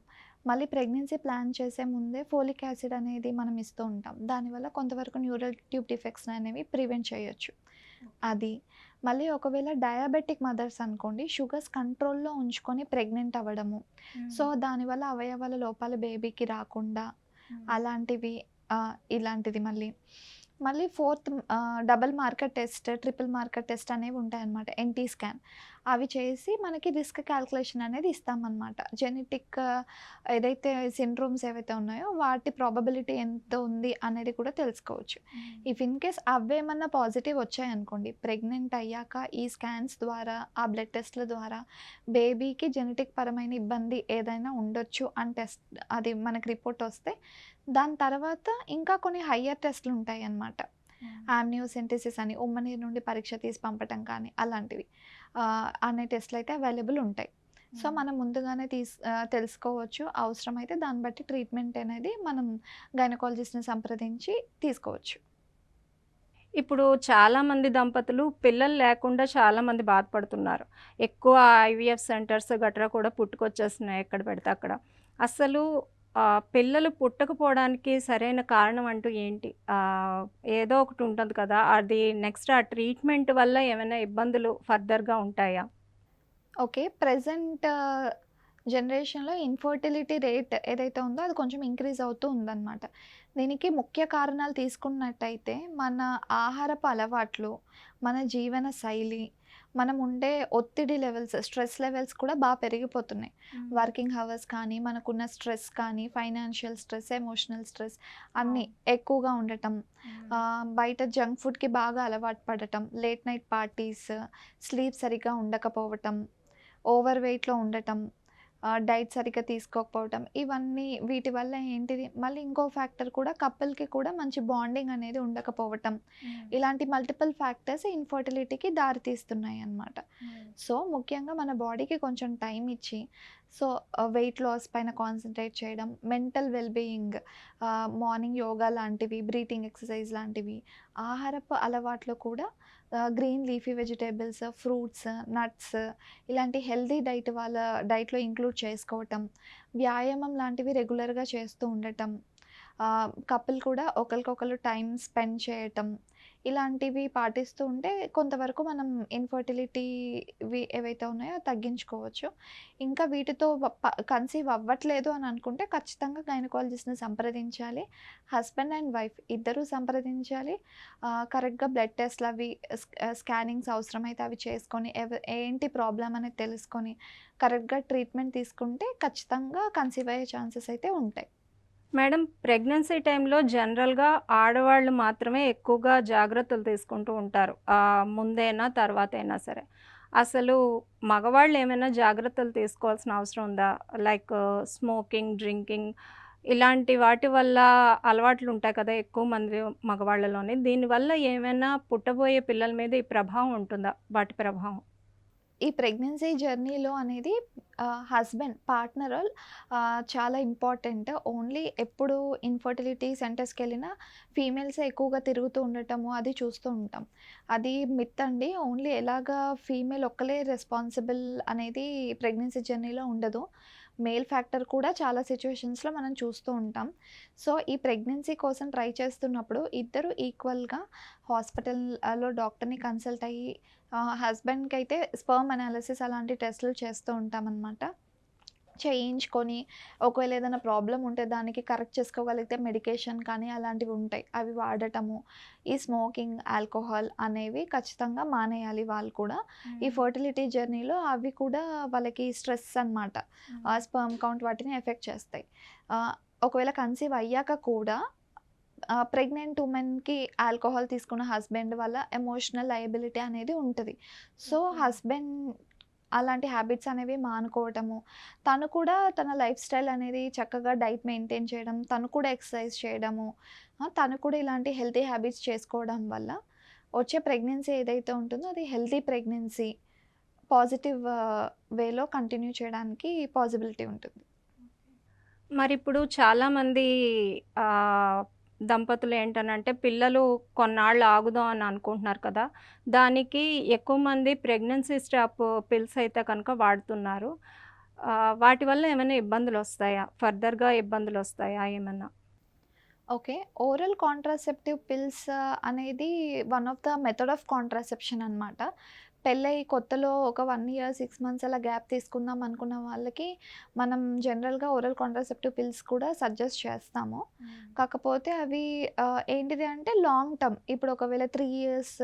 మళ్ళీ ప్రెగ్నెన్సీ ప్లాన్ చేసే ముందే ఫోలిక్ యాసిడ్ అనేది మనం ఇస్తూ ఉంటాం. దానివల్ల కొంతవరకు న్యూరల్ ట్యూబ్ డిఫెక్ట్స్ అనేవి ప్రివెంట్ చేయొచ్చు. అది. మళ్ళీ ఒకవేళ డయాబెటిక్ మదర్స్ అనుకోండి, షుగర్స్ కంట్రోల్‌లో ఉంచుకొని ప్రెగ్నెంట్ అవ్వడము. సో, దానివల్ల అవయవాల లోపాలు బేబీకి రాకుండా అలాంటివి ఇలాంటిది మళ్ళీ. మళ్ళీ double marker test, triple marker test అనేవి ఉంటాయన్నమాట. NT scan. అవి చేసి మనకి రిస్క్ కాలిక్యులేషన్ అనేది ఇస్తామన్నమాట. జెనెటిక్ ఏదైతే సిండ్రోమ్స్ ఏవైతే ఉన్నాయో వాటి ప్రాబబిలిటీ ఎంత ఉంది అనేది కూడా తెలుసుకోవచ్చు. ఇఫ్ ఇన్ కేస్ అవేమన్నా పాజిటివ్ వచ్చాయనుకోండి, ప్రెగ్నెంట్ అయ్యాక ఈ స్కాన్స్ ద్వారా, ఆ బ్లడ్ టెస్ట్‌ల ద్వారా బేబీకి జెనెటిక్ పరమైన ఇబ్బంది ఏదైనా ఉండొచ్చు అని టెస్ట్ అది మనకి రిపోర్ట్ వస్తే, దాని తర్వాత ఇంకా కొన్ని హయ్యర్ టెస్ట్‌లుంటాయన్నమాట. ఆమ్నియోసెంటెసిస్ అని ఉమ్మనీరు నుండి పరీక్ష తీసి పంపటం కానీ అలాంటివి. అనే టెస్ట్‌లయితే అవైలబుల్ ఉంటాయి. సో, మనం ముందుగానే తెలుసుకోవచ్చు. అవసరమైతే దాన్ని బట్టి ట్రీట్మెంట్ అనేది మనం గైనకాలజిస్ట్‌ని సంప్రదించి తీసుకోవచ్చు. ఇప్పుడు చాలామంది దంపతులు పిల్లలు లేకుండా చాలామంది బాధపడుతున్నారు. ఎక్కువ ఐవీఎఫ్ సెంటర్స్ గట్రా కూడా పుట్టుకొచ్చేస్తున్నాయి ఎక్కడ పెడితే అక్కడ. అసలు పిల్లలు పుట్టకపోవడానికి సరైన కారణం అంటూ ఏంటి? ఏదో ఒకటి ఉంటుంది కదా! అది నెక్స్ట్ ఆ ట్రీట్మెంట్ వల్ల ఏమైనా ఇబ్బందులు ఫర్దర్‌గా ఉంటాయా? ఓకే. ప్రెజెంట్ జనరేషన్‌లో ఇన్‌ఫర్టిలిటీ రేట్ ఏదైతే ఉందో అది కొంచెం ఇంక్రీజ్ అవుతూ ఉందన్నమాట. దీనికి ముఖ్య కారణాలు తీసుకున్నట్టయితే మన ఆహారపు అలవాట్లు, మన జీవన శైలి, మనం ఉండే ఒత్తిడి లెవెల్స్, స్ట్రెస్ లెవెల్స్ కూడా పెరిగిపోతున్నాయి. వర్కింగ్ హవర్స్ కానీ, మనకున్న స్ట్రెస్ కానీ, ఫైనాన్షియల్ స్ట్రెస్, ఎమోషనల్ స్ట్రెస్ అన్నీ ఎక్కువగా ఉండటం. బయట జంక్ ఫుడ్‌కి బాగా అలవాటు పడటం, లేట్ నైట్ పార్టీస్, స్లీప్ సరిగ్గా ఉండకపోవటం, ఓవర్ వెయిట్‌లో ఉండటం, డైట్ సరిగ్గా తీసుకోకపోవటం, ఇవన్నీ వీటి వల్ల ఏంటిది మళ్ళీ ఇంకో ఫ్యాక్టర్ కూడా కపుల్‌కి కూడా మంచి బాండింగ్ అనేది ఉండకపోవటం. ఇలాంటి మల్టిపుల్ ఫ్యాక్టర్స్ ఇన్‌ఫర్టిలిటీకి దారి తీస్తున్నాయన్నమాట. సో, ముఖ్యంగా మన బాడీకి కొంచెం టైం ఇచ్చి వెయిట్ లాస్ పైన కాన్సంట్రేట్ చేయడం, mental well being, morning yoga లాంటివి, బ్రీతింగ్ ఎక్సర్సైజ్ లాంటివి, ఆహారపు అలవాట్లో కూడా green leafy vegetables, fruits, nuts ఇలాంటి హెల్తీ డైట్ వాళ్ళ డైట్‌లో ఇంక్లూడ్ చేసుకోవటం, వ్యాయామం లాంటివి రెగ్యులర్‌గా చేస్తూ ఉండటం, కపుల్ కూడా ఒకళ్ళకొకళ్ళు టైం స్పెండ్ చేయటం, ఇలాంటివి పాటిస్తూ ఉంటే కొంతవరకు మనం ఇన్‌ఫర్టిలిటీవి ఏవైతే ఉన్నాయో అవి తగ్గించుకోవచ్చు. ఇంకా వీటితో కన్సీవ్ అవ్వట్లేదు అని అనుకుంటే ఖచ్చితంగా గైనకాలజిస్ట్‌ని సంప్రదించాలి. హస్బెండ్ అండ్ వైఫ్ ఇద్దరూ సంప్రదించాలి. కరెక్ట్‌గా బ్లడ్ టెస్ట్‌లు అవి స్కానింగ్స్ అవసరమైతే అవి చేసుకొని ఏంటి ప్రాబ్లమ్ అనేది తెలుసుకొని కరెక్ట్‌గా ట్రీట్మెంట్ తీసుకుంటే ఖచ్చితంగా కన్సీవ్ అయ్యే ఛాన్సెస్ అయితే ఉంటాయి. మేడం, ప్రెగ్నెన్సీ టైంలో జనరల్‌గా ఆడవాళ్ళు మాత్రమే ఎక్కువగా జాగ్రత్తలు తీసుకుంటూ ఉంటారు. ముందైనా, తర్వాతైనా సరే. అసలు మగవాళ్ళు ఏమైనా జాగ్రత్తలు తీసుకోవాల్సిన అవసరం ఉందా? లైక్ స్మోకింగ్, డ్రింకింగ్ ఇలాంటి వాటి వల్ల అలవాట్లుంటాయి కదా ఎక్కువ మంది మగవాళ్ళలోని. దీనివల్ల ఏమైనా పుట్టబోయే పిల్లల మీద ఈ ప్రభావం ఉంటుందా? వాటి ప్రభావం? ఈ ప్రెగ్నెన్సీ జర్నీలో అనేది హస్బెండ్ పార్ట్నర్ చాలా ఇంపార్టెంట్. ఓన్లీ ఎప్పుడు ఇన్ఫర్టిలిటీ సెంటర్స్‌కెళ్ళినా ఫీమేల్సే ఎక్కువగా తిరుగుతూ ఉండటము అది చూస్తూ ఉంటాం. అది మిత్ అండి. ఓన్లీ ఎలాగా ఫీమేల్ ఒక్కలే రెస్పాన్సిబుల్ అనేది ప్రెగ్నెన్సీ జర్నీలో ఉండదు. మేల్ ఫ్యాక్టర్ కూడా చాలా సిట్యుయేషన్స్‌లో మనం చూస్తూ ఉంటాం. సో, ఈ ప్రెగ్నెన్సీ కోసం ట్రై చేస్తున్నప్పుడు ఇద్దరు ఈక్వల్‌గా హాస్పిటల్‌లో డాక్టర్‌ని కన్సల్ట్ అయ్యి హస్బెండ్‌కైతే స్పెర్మ్ అనాలిసిస్ అలాంటి టెస్టులు చేస్తూ ఉంటామనమాట. చేయించుకొని ఒకవేళ ఏదైనా ప్రాబ్లమ్ ఉంటే దానికి కరెక్ట్ చేసుకోగలిగితే మెడికేషన్ కానీ అలాంటివి ఉంటాయి. అవి వాడటము. ఈ స్మోకింగ్, ఆల్కహాల్ అనేవి ఖచ్చితంగా మానేయాలి వాళ్ళు కూడా. ఈ ఫర్టిలిటీ జర్నీలో అవి కూడా వాళ్ళకి స్ట్రెస్ అనమాట. స్పెర్మ్ కౌంట్ వాటిని ఎఫెక్ట్ చేస్తాయి. ఒకవేళ కన్సీవ్ అయ్యాక కూడా ప్రెగ్నెంట్ ఉమెన్‌కి ఆల్కహాల్ తీసుకున్న హస్బెండ్ వల్ల ఎమోషనల్ లయబిలిటీ అనేది ఉంటది. సో, హస్బెండ్ అలాంటి హ్యాబిట్స్ అనేవి మానుకోవటము. తను కూడా తన లైఫ్ స్టైల్ అనేది చక్కగా డైట్ మెయింటైన్ చేయడం, తను కూడా ఎక్సర్సైజ్ చేయడము, తను కూడా ఇలాంటి హెల్తీ హ్యాబిట్స్ చేసుకోవడం వల్ల వచ్చే ప్రెగ్నెన్సీ ఏదైతే ఉంటుందో అది హెల్తీ ప్రెగ్నెన్సీ పాజిటివ్ వేలో కంటిన్యూ చేయడానికి పాజిబిలిటీ ఉంటుంది. మరిప్పుడు చాలామంది ఆహ్, దంపతులు ఏంటనంటే పిల్లలు కొన్నాళ్ళు ఆగుదాం అని అనుకుంటున్నారు కదా! దానికి ఎక్కువ మంది ప్రెగ్నెన్సీ స్టాప్ పిల్స్ అయితే కనుక వాడుతున్నారు. వాటి వల్ల ఏమైనా ఇబ్బందులొస్తాయా? ఫర్దర్‌గా ఇబ్బందులొస్తాయా ఏమన్నా? ఓకే. ఓరల్ కాంట్రాసెప్టివ్ పిల్స్ అనేది one of the method of contraception అనమాట. పెళ్ళై కొత్తలో ఒక 1 ఇయర్, 6 మంత్స్ అలా గ్యాప్ తీసుకుందాం అనుకున్న వాళ్ళకి మనం జనరల్‌గా ఓరల్ కాంట్రాసెప్టివ్ పిల్స్ కూడా సజెస్ట్ చేస్తాము. కాకపోతే అవి ఏంటిది అంటే లాంగ్ టర్మ్. ఇప్పుడు ఒకవేళ 3 ఇయర్స్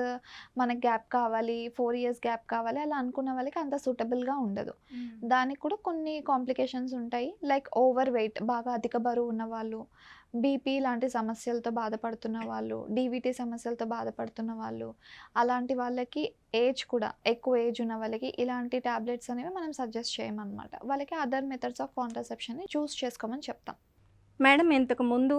మనకి గ్యాప్ కావాలి, 4 ఇయర్స్ గ్యాప్ కావాలి అలా అనుకున్న వాళ్ళకి అంత సూటబుల్‌గా ఉండదు. దానికి కూడా కొన్ని కాంప్లికేషన్స్ ఉంటాయి. లైక్ ఓవర్ వెయిట్ బాగా అధిక బరువు ఉన్నవాళ్ళు, బీపీ లాంటి సమస్యలతో బాధపడుతున్న వాళ్ళు, డీవీటీ సమస్యలతో బాధపడుతున్న వాళ్ళు, అలాంటి వాళ్ళకి ఏజ్ కూడా ఎక్కువ ఏజ్ ఉన్న వాళ్ళకి ఇలాంటి టాబ్లెట్స్ అనేవి మనం సజెస్ట్ చేయమనమాట. వాళ్ళకి అదర్ మెథడ్స్ ఆఫ్ కాంట్రాసెప్షన్‌ని చూస్ చేసుకోమని చెప్తాం. మేడం, ఇంతకుముందు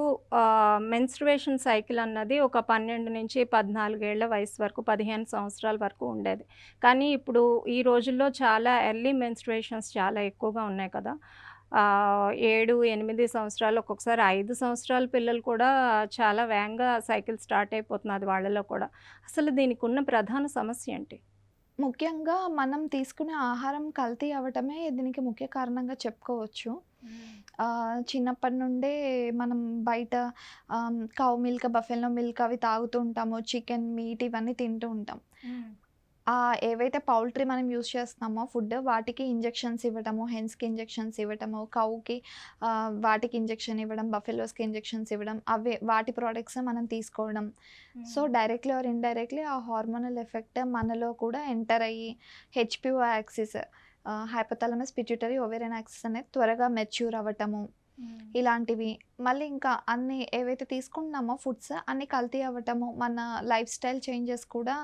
మెన్స్ట్రుయేషన్ సైకిల్ అన్నది ఒక 12-14 ఏళ్ల వయసు వరకు, 15 సంవత్సరాల వరకు ఉండేది. కానీ ఇప్పుడు ఈ రోజుల్లో చాలా ఎర్లీ మెన్స్ట్రుయేషన్స్ చాలా ఎక్కువగా ఉన్నాయి కదా! 7, 8 సంవత్సరాలు, ఒక్కొక్కసారి 5 సంవత్సరాల పిల్లలు కూడా చాలా వేగంగా సైకిల్ స్టార్ట్ అయిపోతున్నది వాళ్ళలో కూడా. అసలు దీనికున్న ప్రధాన సమస్య ఏంటి? ముఖ్యంగా మనం తీసుకునే ఆహారం కల్తీ అవ్వటమే దీనికి ముఖ్య కారణంగా చెప్పుకోవచ్చు. చిన్నప్పటి నుండే మనం బయట కౌ మిల్క్, బఫెలో మిల్క్ అవి తాగుతూ ఉంటాము. చికెన్, మీట్ ఇవన్నీ తింటూ ఉంటాం. ఏవైతే పౌల్ట్రీ మనం యూజ్ చేస్తున్నామో ఫుడ్ వాటికి ఇంజెక్షన్స్ ఇవ్వడము, హెన్స్‌కి ఇంజెక్షన్స్ ఇవ్వడము, కౌకి వాటికి ఇంజెక్షన్ ఇవ్వడం, బఫెలోస్‌కి ఇంజెక్షన్స్ ఇవ్వడం, వాటి ప్రొడక్ట్స్ మనం తీసుకోవడం. సో, డైరెక్ట్‌లీ ఆర్ ఇండైరెక్ట్‌లీ ఆ హార్మోనల్ ఎఫెక్ట్ మనలో కూడా ఎంటర్ అయ్యి HPO axis hypothalamus pituitary ovarian axis అనేది త్వరగా మెచ్యూర్ అవ్వటము. ఇలాంటివి. మళ్ళీ ఇంకా అన్నీ ఏవైతే తీసుకుంటున్నామో ఫుడ్స్ అన్నీ కల్తీ అవ్వటము, మన లైఫ్ స్టైల్ చేంజెస్ కూడా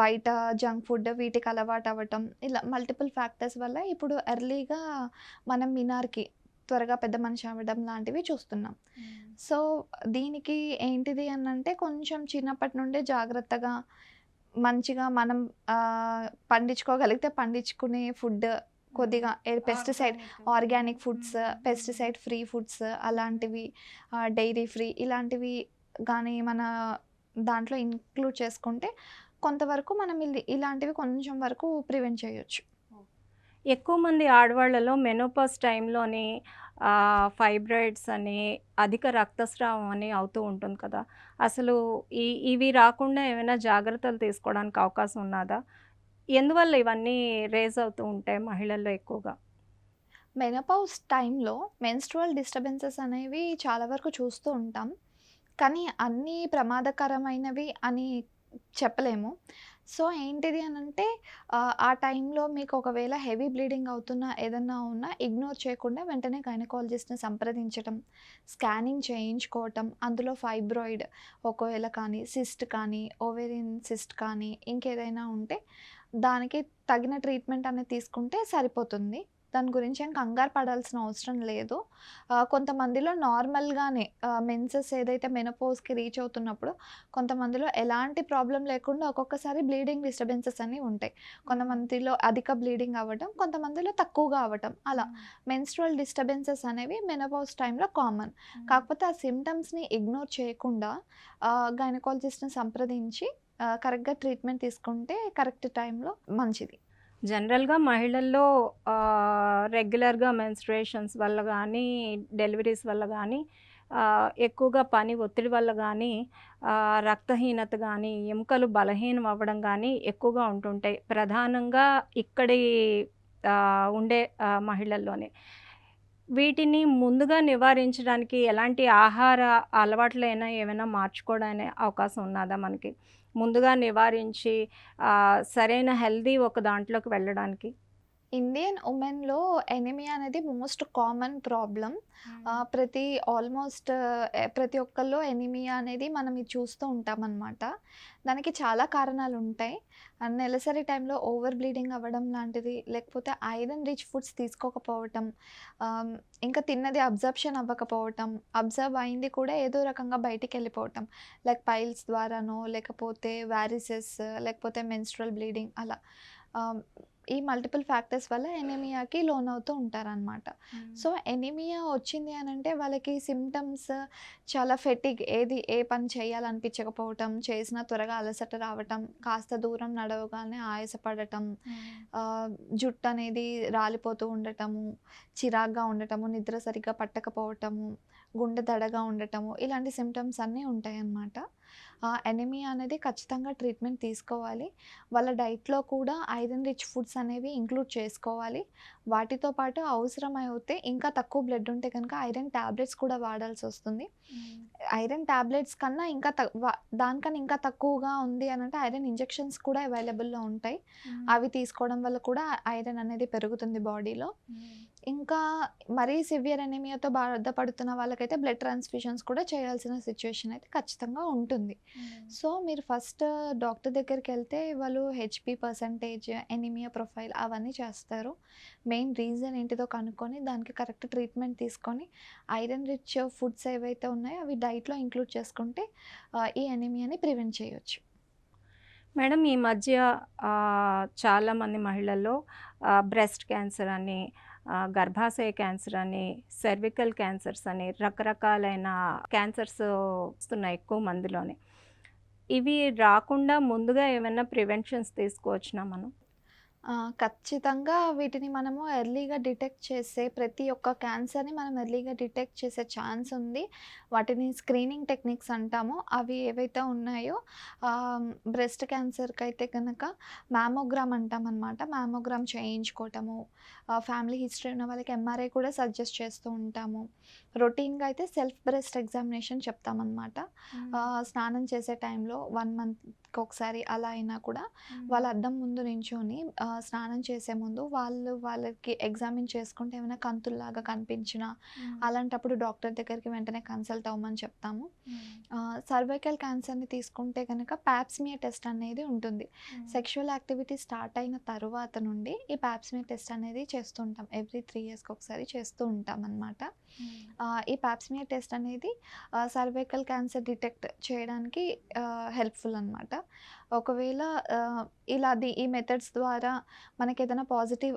బయట జంక్ ఫుడ్ వీటికి అలవాటు అవ్వటం, ఇలా మల్టిపుల్ ఫ్యాక్టర్స్ వల్ల ఇప్పుడు ఎర్లీగా మనం మినార్‌కి త్వరగా పెద్ద మనిషి అవ్వడం లాంటివి చూస్తున్నాం. సో, దీనికి ఏంటిది అనంటే కొంచెం చిన్నప్పటి నుండే జాగ్రత్తగా, మంచిగా మనం పండించుకోగలిగితే పండించుకునే ఫుడ్ కొద్దిగా organic foods, pesticide free foods అలాంటివి, డైరీ ఫ్రీ ఇలాంటివి గానీ మన దాంట్లో ఇంక్లూడ్ చేసుకుంటే కొంతవరకు మనం ఇలాంటివి కొంచెం వరకు ప్రివెంట్ చేయొచ్చు. ఎక్కువ మంది ఆడవాళ్ళలో మెనోపాజ్ టైంలోని ఫైబ్రాయిడ్స్ అని, అధిక రక్తస్రావం అని అవుతూ ఉంటుంది కదా! అసలు ఇవి రాకుండా ఏమైనా జాగ్రత్తలు తీసుకోవడానికి అవకాశం ఉన్నదా? ఎందువల్ల ఇవన్నీ రేజ్ అవుతూ ఉంటాయి మహిళల్లో ఎక్కువగా? మెనోపౌస్ టైంలో మెన్‌స్ట్రువల్ డిస్టర్బెన్సెస్ అనేవి చాలా వరకు చూస్తూ ఉంటాం. కానీ అన్నీ ప్రమాదకరమైనవి అని చెప్పలేము. సో, ఏంటిది అనంటే ఆ టైంలో మీకు ఒకవేళ హెవీ బ్లీడింగ్ అవుతున్నా, ఏదన్నా ఉన్నా ఇగ్నోర్ చేయకుండా వెంటనే గైనకాలజిస్ట్‌ని సంప్రదించటం, స్కానింగ్ చేయించుకోవటం, అందులో ఫైబ్రాయిడ్ ఒకవేళ కానీ, సిస్ట్ కానీ, ఓవేరియన్ సిస్ట్ కానీ ఇంకేదైనా ఉంటే దానికి తగిన ట్రీట్మెంట్ అనేది తీసుకుంటే సరిపోతుంది. దాని గురించి ఏం కంగారు పడాల్సిన అవసరం లేదు. కొంతమందిలో నార్మల్‌గానే మెన్సెస్ ఏదైతే మెనోపౌస్‌కి రీచ్ అవుతున్నప్పుడు కొంతమందిలో ఎలాంటి ప్రాబ్లమ్ లేకుండా ఒక్కొక్కసారి బ్లీడింగ్ డిస్టర్బెన్సెస్ అనేవి ఉంటాయి. కొంతమందిలో అధిక బ్లీడింగ్ అవ్వటం, కొంతమందిలో తక్కువగా అవ్వటం అలా. మెన్‌స్ట్రువల్ డిస్టర్బెన్సెస్ అనేవి మెనోపౌస్ టైంలో కామన్. కాకపోతే ఆ సింప్టమ్స్‌ని ఇగ్నోర్ చేయకుండా గైనకాలజిస్ట్‌ని సంప్రదించి కరెక్ట్‌గా ట్రీట్మెంట్ తీసుకుంటే కరెక్ట్ టైంలో మంచిది. జనరల్‌గా మహిళల్లో రెగ్యులర్‌గా మెన్స్ట్రుయేషన్స్ వల్ల గానీ, డెలివరీస్ వల్ల గానీ, ఎక్కువగా పని ఒత్తిడి వల్ల గానీ, రక్తహీనత గానీ, ఎముకలు బలహీనం అవ్వడం గానీ ఎక్కువగా ఉంటుంటాయి. ప్రధానంగా ఇక్కడి ఉండే మహిళల్లోనే. వీటిని ముందుగా నివారించడానికి ఎలాంటి ఆహార అలవాట్లైనా ఏమైనా మార్చుకోవడానికి అవకాశం ఉన్నదా మనకి? ముందుగా నివారించి సరైన హెల్తీ ఒక దాంట్లోకి వెళ్ళడానికి? ఇండియన్ ఉమెన్‌లో ఎనీమియా అనేది మోస్ట్ కామన్ ప్రాబ్లమ్. ఆల్మోస్ట్ ప్రతి ఒక్కళ్ళలో ఎనీమియా అనేది మనం ఇది చూస్తూ ఉంటామనమాట. దానికి చాలా కారణాలుంటాయి. నెలసరి టైంలో ఓవర్ బ్లీడింగ్ అవ్వడం లాంటిది, లేకపోతే ఐరన్ రిచ్ ఫుడ్స్ తీసుకోకపోవటం, ఇంకా తిన్నది అబ్జర్ప్షన్ అవ్వకపోవటం, అబ్జర్వ్ అయింది కూడా ఏదో రకంగా బయటికెళ్ళిపోవటం. లైక్ పైల్స్ ద్వారానో, లేకపోతే వారిసెస్, లేకపోతే మెన్‌స్ట్రువల్ బ్లీడింగ్ అలా. ఆహ్, ఈ మల్టిపుల్ ఫ్యాక్టర్స్ వల్ల ఎనీమియాకి లోనవుతూ ఉంటారనమాట. సో, ఎనీమియా వచ్చింది అనంటే వాళ్ళకి సింప్టమ్స్ చాలా ఏ పని చేయాలనిపించకపోవటం, చేసినా త్వరగా అలసట రావటం, కాస్త దూరం నడవగానే ఆయాసపడటం, జుట్టు అనేది రాలిపోతూ ఉండటము, చిరాగ్గా ఉండటము, నిద్ర సరిగ్గా పట్టకపోవటము, గుండె దడగా ఉండటము, ఇలాంటి సింప్టమ్స్ అన్నీ ఉంటాయన్నమాట. ఎనీమియా అనేది ఖచ్చితంగా ట్రీట్మెంట్ తీసుకోవాలి. వాళ్ళ డైట్‌లో కూడా ఐరన్ రిచ్ ఫుడ్స్ అనేవి ఇంక్లూడ్ చేసుకోవాలి. వాటితో పాటు అవసరమైతే ఇంకా తక్కువ బ్లడ్ ఉంటే గనుక ఐరన్ టాబ్లెట్స్ కూడా వాడాల్సొస్తుంది. ఐరన్ టాబ్లెట్స్ కన్నా ఇంకా దానికన్నా ఇంకా తక్కువగా ఉంది అనంటే ఐరన్ ఇంజెక్షన్స్ కూడా అవైలబుల్‌లో ఉంటాయి. అవి తీసుకోవడం వల్ల కూడా ఐరన్ అనేది పెరుగుతుంది బాడీలో. ఇంకా మరీ సివియర్ ఎనీమియాతో బాధపడుతున్న వాళ్ళకైతే బ్లడ్ ట్రాన్స్‌ఫ్యూషన్స్ కూడా చేయాల్సిన సిట్యుయేషన్ అయితే ఖచ్చితంగా ఉంటుంది. సో, మీరు ఫస్ట్ డాక్టర్ దగ్గరికెళ్తే వాళ్ళు హెచ్‌బీ పర్సెంటేజ్, ఎనీమియా ప్రొఫైల్ అవన్నీ చేస్తారు. మెయిన్ రీజన్ ఏంటిదో కనుక్కొని దానికి కరెక్ట్ ట్రీట్మెంట్ తీసుకొని ఐరన్ రిచ్ ఫుడ్స్ ఏవైతే ఉన్నాయో అవి డైట్‌లో ఇంక్లూడ్ చేసుకుంటే ఈ ఎనీమియాని ప్రివెంట్ చేయొచ్చు. మేడం ఈ మధ్య చాలామంది మహిళల్లో బ్రెస్ట్ క్యాన్సర్ అని, గర్భాశయ క్యాన్సర్ అని, సెర్వికల్ క్యాన్సర్స్ అని రకరకాలైన క్యాన్సర్స్ వస్తున్నాయి ఎక్కువ మందిలోనే. ఇవి రాకుండా ముందుగా ఏమైనా ప్రివెన్షన్స్ తీసుకోవచ్చునా మనం? ఖచ్చితంగా వీటిని మనము ఎర్లీగా డిటెక్ట్ చేసే ప్రతి ఒక్క క్యాన్సర్‌ని మనం ఎర్లీగా డిటెక్ట్ చేసే ఛాన్స్ ఉంది. వాటిని స్క్రీనింగ్ టెక్నిక్స్ అంటాము. అవి ఏవైతే ఉన్నాయో బ్రెస్ట్ క్యాన్సర్‌కైతే గనక మ్యామోగ్రామ్ అంటామనమాట. మ్యామోగ్రామ్ చేయించుకోవటము, ఫ్యామిలీ హిస్టరీ ఉన్న వాళ్ళకి ఎంఆర్ఐ కూడా సజెస్ట్ చేస్తూ ఉంటాము. రొటీన్‌గా అయితే సెల్ఫ్ బ్రెస్ట్ ఎగ్జామినేషన్ చెప్తామనమాట. స్నానం చేసే టైంలో 1 మంత్‌కి ఒకసారి అలా అయినా కూడా వాళ్ళ అద్దం ముందు నించొని స్నానం చేసే ముందు వాళ్ళకి ఎగ్జామిన్ చేసుకుంటే ఏమైనా కంతుల్లాగా కనిపించినా అలాంటప్పుడు డాక్టర్ దగ్గరికి వెంటనే కన్సల్ట్ అవ్వమని చెప్తాము. సర్వైకల్ క్యాన్సర్ని తీసుకుంటే కనుక ప్యాప్స్మియర్ టెస్ట్ అనేది ఉంటుంది. సెక్షువల్ యాక్టివిటీ స్టార్ట్ అయిన తర్వాత నుండి ఈ ప్యాప్స్మియర్ టెస్ట్ అనేది చేస్తుంటాం. ఎవ్రీ 3 ఇయర్స్కి ఒకసారి చేస్తూ ఉంటాం అన్నమాట. ఈ ప్యాప్స్మియర్ టెస్ట్ అనేది సర్వైకల్ క్యాన్సర్ డిటెక్ట్ చేయడానికి హెల్ప్ఫుల్ అనమాట. ఒకవేళ ఈ మెథడ్స్ ద్వారా మనకి ఏదైనా పాజిటివ్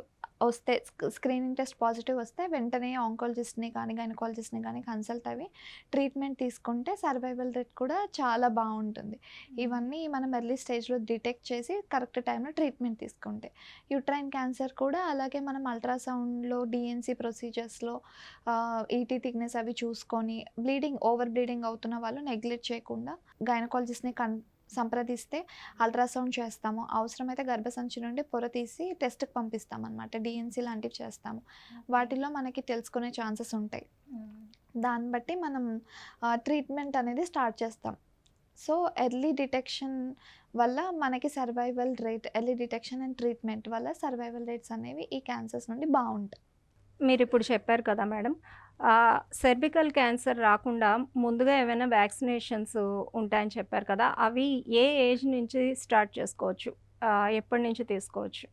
వస్తే, స్క్రీనింగ్ టెస్ట్ పాజిటివ్ వస్తే వెంటనే ఆంకాలజిస్ట్ని కానీ గైనకాలజిస్ట్ని కానీ కన్సల్ట్ అవి ట్రీట్మెంట్ తీసుకుంటే సర్వైవల్ రేట్ కూడా చాలా బాగుంటుంది. ఇవన్నీ మనం ఎర్లీ స్టేజ్లో డిటెక్ట్ చేసి కరెక్ట్ టైంలో ట్రీట్మెంట్ తీసుకుంటే. యూట్రైన్ క్యాన్సర్ కూడా అలాగే మనం అల్ట్రాసౌండ్లో డిఎన్సీ ప్రొసీజర్స్లో ఈటీ థిక్నెస్ అవి చూసుకొని ఓవర్ బ్లీడింగ్ అవుతున్న వాళ్ళు నెగ్లెక్ట్ చేయకుండా గైనకాలజిస్ట్ని సంప్రదిస్తే అల్ట్రాసౌండ్ చేస్తాము. అవసరమైతే గర్భసంచి నుండి పొర తీసి టెస్ట్కి పంపిస్తాం అనమాట. డిఎన్సీ లాంటివి చేస్తాము. వాటిలో మనకి తెలుసుకునే ఛాన్సెస్ ఉంటాయి. దాన్ని బట్టి మనం ట్రీట్మెంట్ అనేది స్టార్ట్ చేస్తాం. సో ఎర్లీ డిటెక్షన్ వల్ల మనకి ఎర్లీ డిటెక్షన్ అండ్ ట్రీట్మెంట్ వల్ల సర్వైవల్ రేట్స్ అనేవి ఈ క్యాన్సర్స్ నుండి బాగుంటాయి. మీరు ఇప్పుడు చెప్పారు కదా మేడం, సెర్వికల్ క్యాన్సర్ రాకుండా ముందుగా ఏమైనా వ్యాక్సినేషన్స్ ఉంటాయని చెప్పారు కదా, అవి ఏ ఏజ్ నుంచి స్టార్ట్ చేసుకోవచ్చు, ఎప్పటి నుంచి తీసుకోవచ్చు?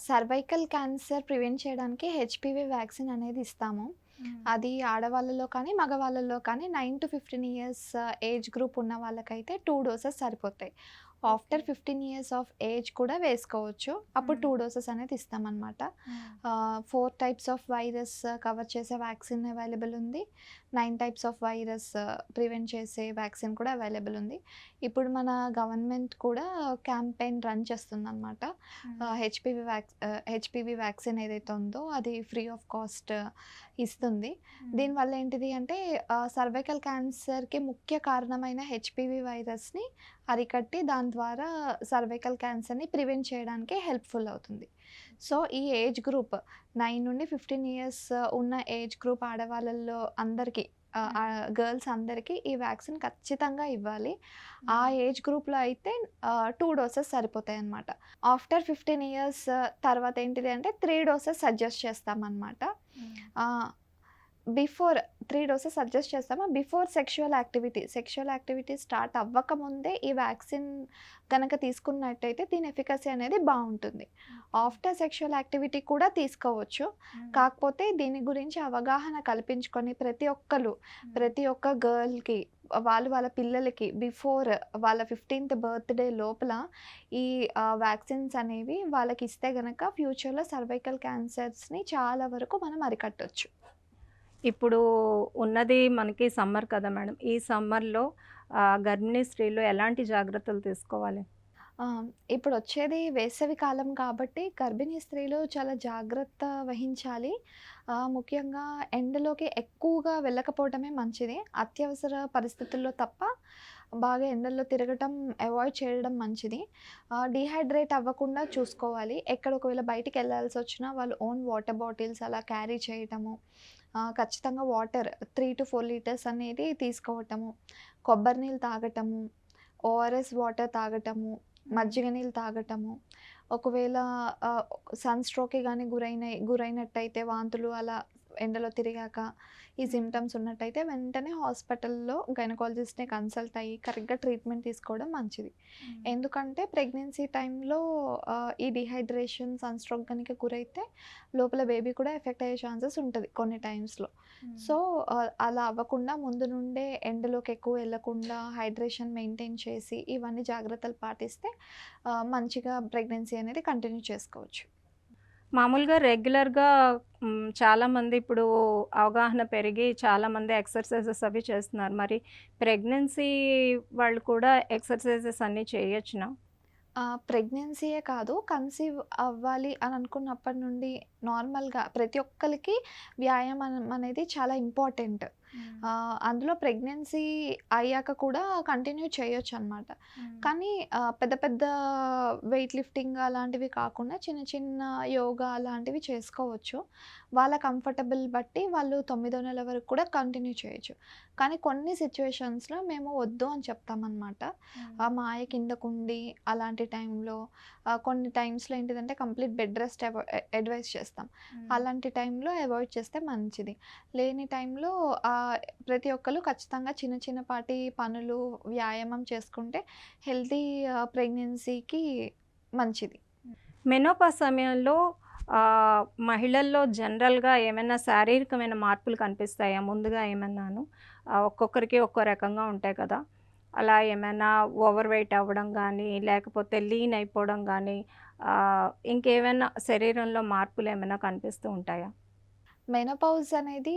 సర్వైకల్ క్యాన్సర్ ప్రివెంట్ చేయడానికి హెచ్పివి వ్యాక్సిన్ అనేది ఇస్తాము. అది ఆడవాళ్ళలో కానీ మగవాళ్ళలో కానీ 9 to 15 ఇయర్స్ ఏజ్ గ్రూప్ ఉన్న వాళ్ళకైతే 2 డోసెస్ సరిపోతాయి. ఆఫ్టర్ 15 ఇయర్స్ ఆఫ్ ఏజ్ కూడా వేసుకోవచ్చు. అప్పుడు 2 డోసెస్ అనేది ఇస్తామన్నమాట. 4 టైప్స్ ఆఫ్ వైరస్ కవర్ చేసే వ్యాక్సిన్ అవైలబుల్ ఉంది. 9 టైప్స్ ఆఫ్ వైరస్ ప్రివెంట్ చేసే వ్యాక్సిన్ కూడా అవైలబుల్ ఉంది. ఇప్పుడు మన గవర్నమెంట్ కూడా క్యాంపెయిన్ రన్ చేస్తుందన్నమాట. హెచ్పివి వ్యాక్సిన్ ఏదైతే ఉందో అది ఫ్రీ ఆఫ్ కాస్ట్ ఇస్తుంది. దీనివల్ల ఏంటిది అంటే సర్వైకల్ క్యాన్సర్కి ముఖ్య కారణమైన హెచ్పివి వైరస్ని అరికట్టి దాని ద్వారా సర్వైకల్ క్యాన్సర్ని ప్రివెంట్ చేయడానికి హెల్ప్ఫుల్ అవుతుంది. సో ఈ ఏజ్ గ్రూప్ 9 నుండి 15 ఇయర్స్ ఉన్న ఏజ్ గ్రూప్ ఆడవాళ్ళల్లో అందరికీ, గర్ల్స్ అందరికీ ఈ వ్యాక్సిన్ ఖచ్చితంగా ఇవ్వాలి. ఆ ఏజ్ గ్రూప్లో అయితే 2 డోసెస్ సరిపోతాయి అన్నమాట. ఆఫ్టర్ 15 ఇయర్స్ తర్వాత ఏంటిది అంటే 3 డోసెస్ సజెస్ట్ చేస్తామన్నమాట. బిఫోర్ 3 డోసెస్ సజెస్ట్ చేస్తాము. బిఫోర్ సెక్షువల్ యాక్టివిటీ స్టార్ట్ అవ్వకముందే ఈ వ్యాక్సిన్ కనుక తీసుకున్నట్టయితే దీని ఎఫికసీ అనేది బాగుంటుంది. ఆఫ్టర్ సెక్షువల్ యాక్టివిటీ కూడా తీసుకోవచ్చు. కాకపోతే దీని గురించి అవగాహన కల్పించుకొని ప్రతి ఒక్క గర్ల్కి వాళ్ళ పిల్లలకి బిఫోర్ వాళ్ళ 15th బర్త్డే లోపల ఈ వ్యాక్సిన్స్ అనేవి వాళ్ళకి ఇస్తే గనక ఫ్యూచర్లో సర్వైకల్ క్యాన్సర్స్ని చాలా వరకు మనం అరికట్టవచ్చు. ఇప్పుడు ఉన్నది మనకి సమ్మర్ కదా మేడం, ఈ సమ్మర్లో గర్భిణీ స్త్రీలు ఎలాంటి జాగ్రత్తలు తీసుకోవాలి? ఇప్పుడు వచ్చేది వేసవి కాలం కాబట్టి గర్భిణీ స్త్రీలు చాలా జాగ్రత్త వహించాలి. ముఖ్యంగా ఎండలోకి ఎక్కువగా వెళ్ళకపోవడమే మంచిది. అత్యవసర పరిస్థితుల్లో తప్ప బాగా ఎండల్లో తిరగటం అవాయిడ్ చేయడం మంచిది. డీహైడ్రేట్ అవ్వకుండా చూసుకోవాలి. ఒకవేళ బయటికి వెళ్ళాల్సి వచ్చినా వాళ్ళు ఓన్ వాటర్ బాటిల్స్ అలా క్యారీ చేయటము, ఖచ్చితంగా వాటర్ 3 to 4 లీటర్స్ అనేది తీసుకోవటము, కొబ్బరి నీళ్ళు తాగటము, ఓఆర్ఎస్ వాటర్ తాగటము, మజ్జిగ నీళ్ళు తాగటము. ఒకవేళ సన్ స్ట్రోక్కి కానీ గురైనట్టయితే వాంతులు అలా ఎండలో తిరిగాక ఈ సిమ్టమ్స్ ఉన్నట్టయితే వెంటనే హాస్పిటల్లో గైనకాలజిస్ట్ని కన్సల్ట్ అయ్యి కరెక్ట్గా ట్రీట్మెంట్ తీసుకోవడం మంచిది. ఎందుకంటే ప్రెగ్నెన్సీ టైంలో ఈ డిహైడ్రేషన్, సన్ స్ట్రోక్ కనుక గురైతే లోపల బేబీ కూడా ఎఫెక్ట్ అయ్యే ఛాన్సెస్ ఉంటుంది కొన్ని టైమ్స్లో. సో అలా అవ్వకుండా ముందు నుండే ఎండలోకి ఎక్కువ వెళ్ళకుండా హైడ్రేషన్ మెయింటైన్ చేసి ఇవన్నీ జాగ్రత్తలు పాటిస్తే మంచిగా ప్రెగ్నెన్సీ అనేది కంటిన్యూ చేసుకోవచ్చు. మామూలుగా రెగ్యులర్గా చాలామంది ఇప్పుడు అవగాహన పెరిగి చాలామంది ఎక్సర్సైజెస్ అవి చేస్తున్నారు. మరి ప్రెగ్నెన్సీ వాళ్ళు కూడా ఎక్సర్సైజెస్ అన్నీ చేయొచ్చునా? ప్రెగ్నెన్సీయే కాదు, కన్సీవ్ అవ్వాలి అని అనుకున్నప్పటి నుండి నార్మల్‌గా ప్రతి ఒక్కళ్ళకి వ్యాయామం అనేది చాలా ఇంపార్టెంట్. అందులో ప్రెగ్నెన్సీ అయ్యాక కూడా కంటిన్యూ చేయొచ్చనమాట. కానీ పెద్ద పెద్ద వెయిట్ లిఫ్టింగ్ అలాంటివి కాకుండా చిన్న చిన్న యోగా అలాంటివి చేసుకోవచ్చు. వాళ్ళ కంఫర్టబుల్ బట్టి వాళ్ళు 9వ నెల వరకు కూడా కంటిన్యూ చేయొచ్చు. కానీ కొన్ని సిట్యుయేషన్స్‌లో మేము వద్దు అని చెప్తామనమాట. మాయ కిందకుండి అలాంటి టైంలో కొన్ని టైమ్స్‌లో ఏంటిదంటే కంప్లీట్ బెడ్ రెస్ట్ అడ్వైస్ చేస్తాం. అలాంటి టైంలో అవాయిడ్ చేస్తే మంచిది. లేని టైంలో ప్రతి ఒక్కళ్ళు ఖచ్చితంగా చిన్న చిన్నపాటి పనులు, వ్యాయామం చేసుకుంటే హెల్తీ ప్రెగ్నెన్సీకి మంచిది. మెనోపాజ్ సమయంలో మహిళల్లో జనరల్‌గా ఏమైనా శారీరకమైన మార్పులు కనిపిస్తాయా? ముందుగా ఏమన్నాను ఒక్కొక్కరికి ఒక్కో రకంగా ఉంటాయి కదా! అలా ఏమైనా ఓవర్ వెయిట్ అవ్వడం గానీ, లేకపోతే లీన్ అయిపోవడం గానీ, ఇంకేమైనా శరీరంలో మార్పులేమైనా కనిపిస్తూ ఉంటాయా? మెనోపౌజ్ అనేది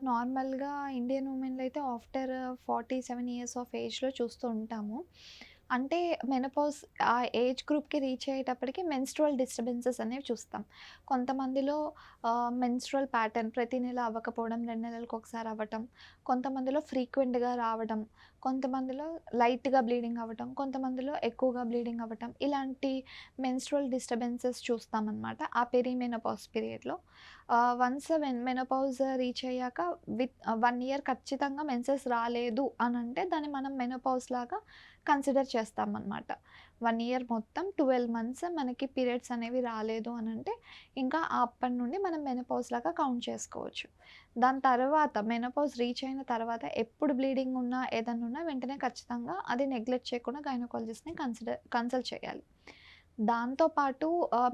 నార్మల్‌గా ఇండియన్ ఉమెన్‌లో అయితే ఆఫ్టర్ 47 ఇయర్స్ ఆఫ్ ఏజ్‌లో చూస్తూ ఉంటాము. అంటే మెనోపౌజ్ ఆ ఏజ్ గ్రూప్‌కి రీచ్ అయ్యేటప్పటికి మెన్స్ట్రువల్ డిస్టర్బెన్సెస్ అనేవి చూస్తాం. కొంతమందిలో మెన్స్ట్రువల్ ప్యాటర్న్ ప్రతి నెల అవ్వకపోవడం, 2 నెలలకు ఒకసారి అవ్వటం, కొంతమందిలో ఫ్రీక్వెంట్‌గా రావడం, కొంతమందిలో లైట్‌గా బ్లీడింగ్ అవ్వటం, కొంతమందిలో ఎక్కువగా బ్లీడింగ్ అవ్వటం, ఇలాంటి మెన్స్ట్రువల్ డిస్టర్బెన్సెస్ చూస్తామనమాట ఆ పెరిమెనోపౌజ్ పీరియడ్‌లో. వన్స్ మెనోపౌజ్ రీచ్ అయ్యాక 1 ఇయర్ ఖచ్చితంగా మెన్సెస్ రాలేదు అనంటే దాన్ని మనం మెనోపౌజ్ లాగా కన్సిడర్ చేస్తామనమాట. 1 ఇయర్ మొత్తం 12 మంత్స్ మనకి పీరియడ్స్ అనేవి రాలేదు అనంటే ఇంకా అప్పటి నుండి మనం మెనోపౌజ్ లాగా కౌంట్ చేసుకోవచ్చు. దాని తర్వాత మెనోపౌజ్ రీచ్ అయిన తర్వాత ఎప్పుడు బ్లీడింగ్ ఉన్నా, ఏదన్నా ఉన్నా వెంటనే ఖచ్చితంగా అది నెగ్లెక్ట్ చేయకుండా గైనకాలజిస్ట్‌ని కన్సల్ట్ చేయాలి. దాంతో పాటు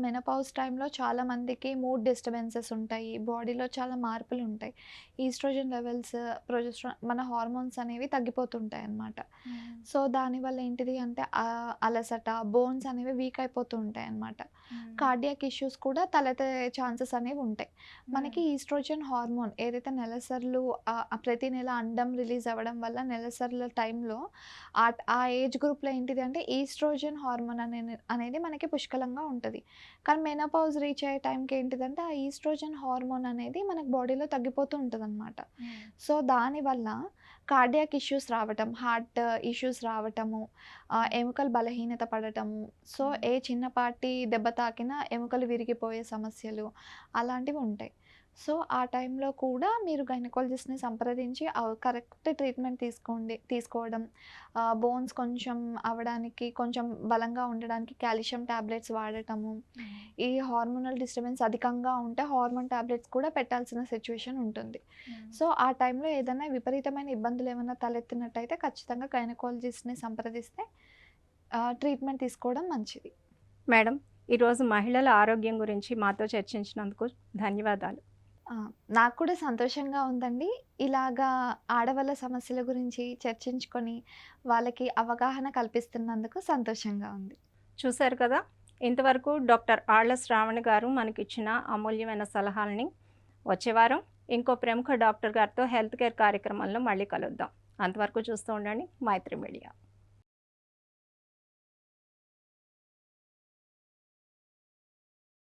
మెనోపౌజ్ టైంలో చాలామందికి మూడ్ డిస్టర్బెన్సెస్ ఉంటాయి. బాడీలో చాలా మార్పులుంటాయి. ఈస్ట్రోజన్ లెవెల్స్, ప్రొజెస్ట్రాన్ మన హార్మోన్స్ అనేవి తగ్గిపోతుంటాయన్నమాట. సో, దానివల్ల ఏంటిది అంటే అలసట, బోన్స్ అనేవి వీక్ అయిపోతూ ఉంటాయన్నమాట. కార్డియాక్ ఇష్యూస్ కూడా తలెత్తే ఛాన్సెస్ అనేవి ఉంటాయి. మనకి ఈస్ట్రోజన్ హార్మోన్ ఏదైతే నెలసర్లు ప్రతి నెల అండం రిలీజ్ అవ్వడం వల్ల నెలసర్ల టైంలో ఆ ఏజ్ గ్రూప్‌లో ఏంటిది అంటే ఈస్ట్రోజన్ హార్మోన్ అనేది మనకి పుష్కలంగా ఉంటది. కానీ మెనోపౌజ్ రీచ్ అయ్యే టైంకి ఏంటిదంటే ఆ ఈస్ట్రోజన్ హార్మోన్ అనేది మనకు బాడీలో తగ్గిపోతూ ఉంటదనమాట. సో, దానివల్ల కార్డియాక్ ఇష్యూస్ రావటం, హార్ట్ ఇష్యూస్ రావటము, ఎముకలు బలహీనత పడటము, సో, ఏ చిన్నపాటి దెబ్బ తాకినా ఎముకలు విరిగిపోయే సమస్యలు అలాంటివి ఉంటాయి. సో, ఆ టైంలో కూడా మీరు గైనకాలజిస్ట్‌ని సంప్రదించి కరెక్ట్ ట్రీట్మెంట్ తీసుకోవడం, బోన్స్ కొంచెం అవ్వడానికి, కొంచెం బలంగా ఉండడానికి కాల్షియం టాబ్లెట్స్ వాడటము, ఈ హార్మోనల్ డిస్టర్బెన్స్ అధికంగా ఉంటే హార్మోన్ టాబ్లెట్స్ కూడా పెట్టాల్సిన సిట్యుయేషన్ ఉంటుంది. సో, ఆ టైంలో ఏదైనా విపరీతమైన ఇబ్బందులు ఏమైనా తలెత్తినట్టయితే ఖచ్చితంగా గైనకాలజిస్ట్‌ని సంప్రదిస్తే ట్రీట్మెంట్ తీసుకోవడం మంచిది. మేడం, ఈరోజు మహిళల ఆరోగ్యం గురించి మాతో చర్చించినందుకు ధన్యవాదాలు. నాకు కూడా సంతోషంగా ఉందండి. ఇలాగా ఆడవాళ్ళ సమస్యల గురించి చర్చించుకొని, వాళ్ళకి అవగాహన కల్పిస్తున్నందుకు సంతోషంగా ఉంది. చూశారు కదా! ఇంతవరకు డాక్టర్ ఆళ్ల శ్రావణి గారు మనకిచ్చిన అమూల్యమైన సలహాలని. వచ్చే వారం ఇంకో ప్రముఖ డాక్టర్ గారితో హెల్త్ కేర్ కార్యక్రమంలో మళ్ళీ కలుద్దాం. అంతవరకు చూస్తూ ఉండండి మైత్రి మీడియా.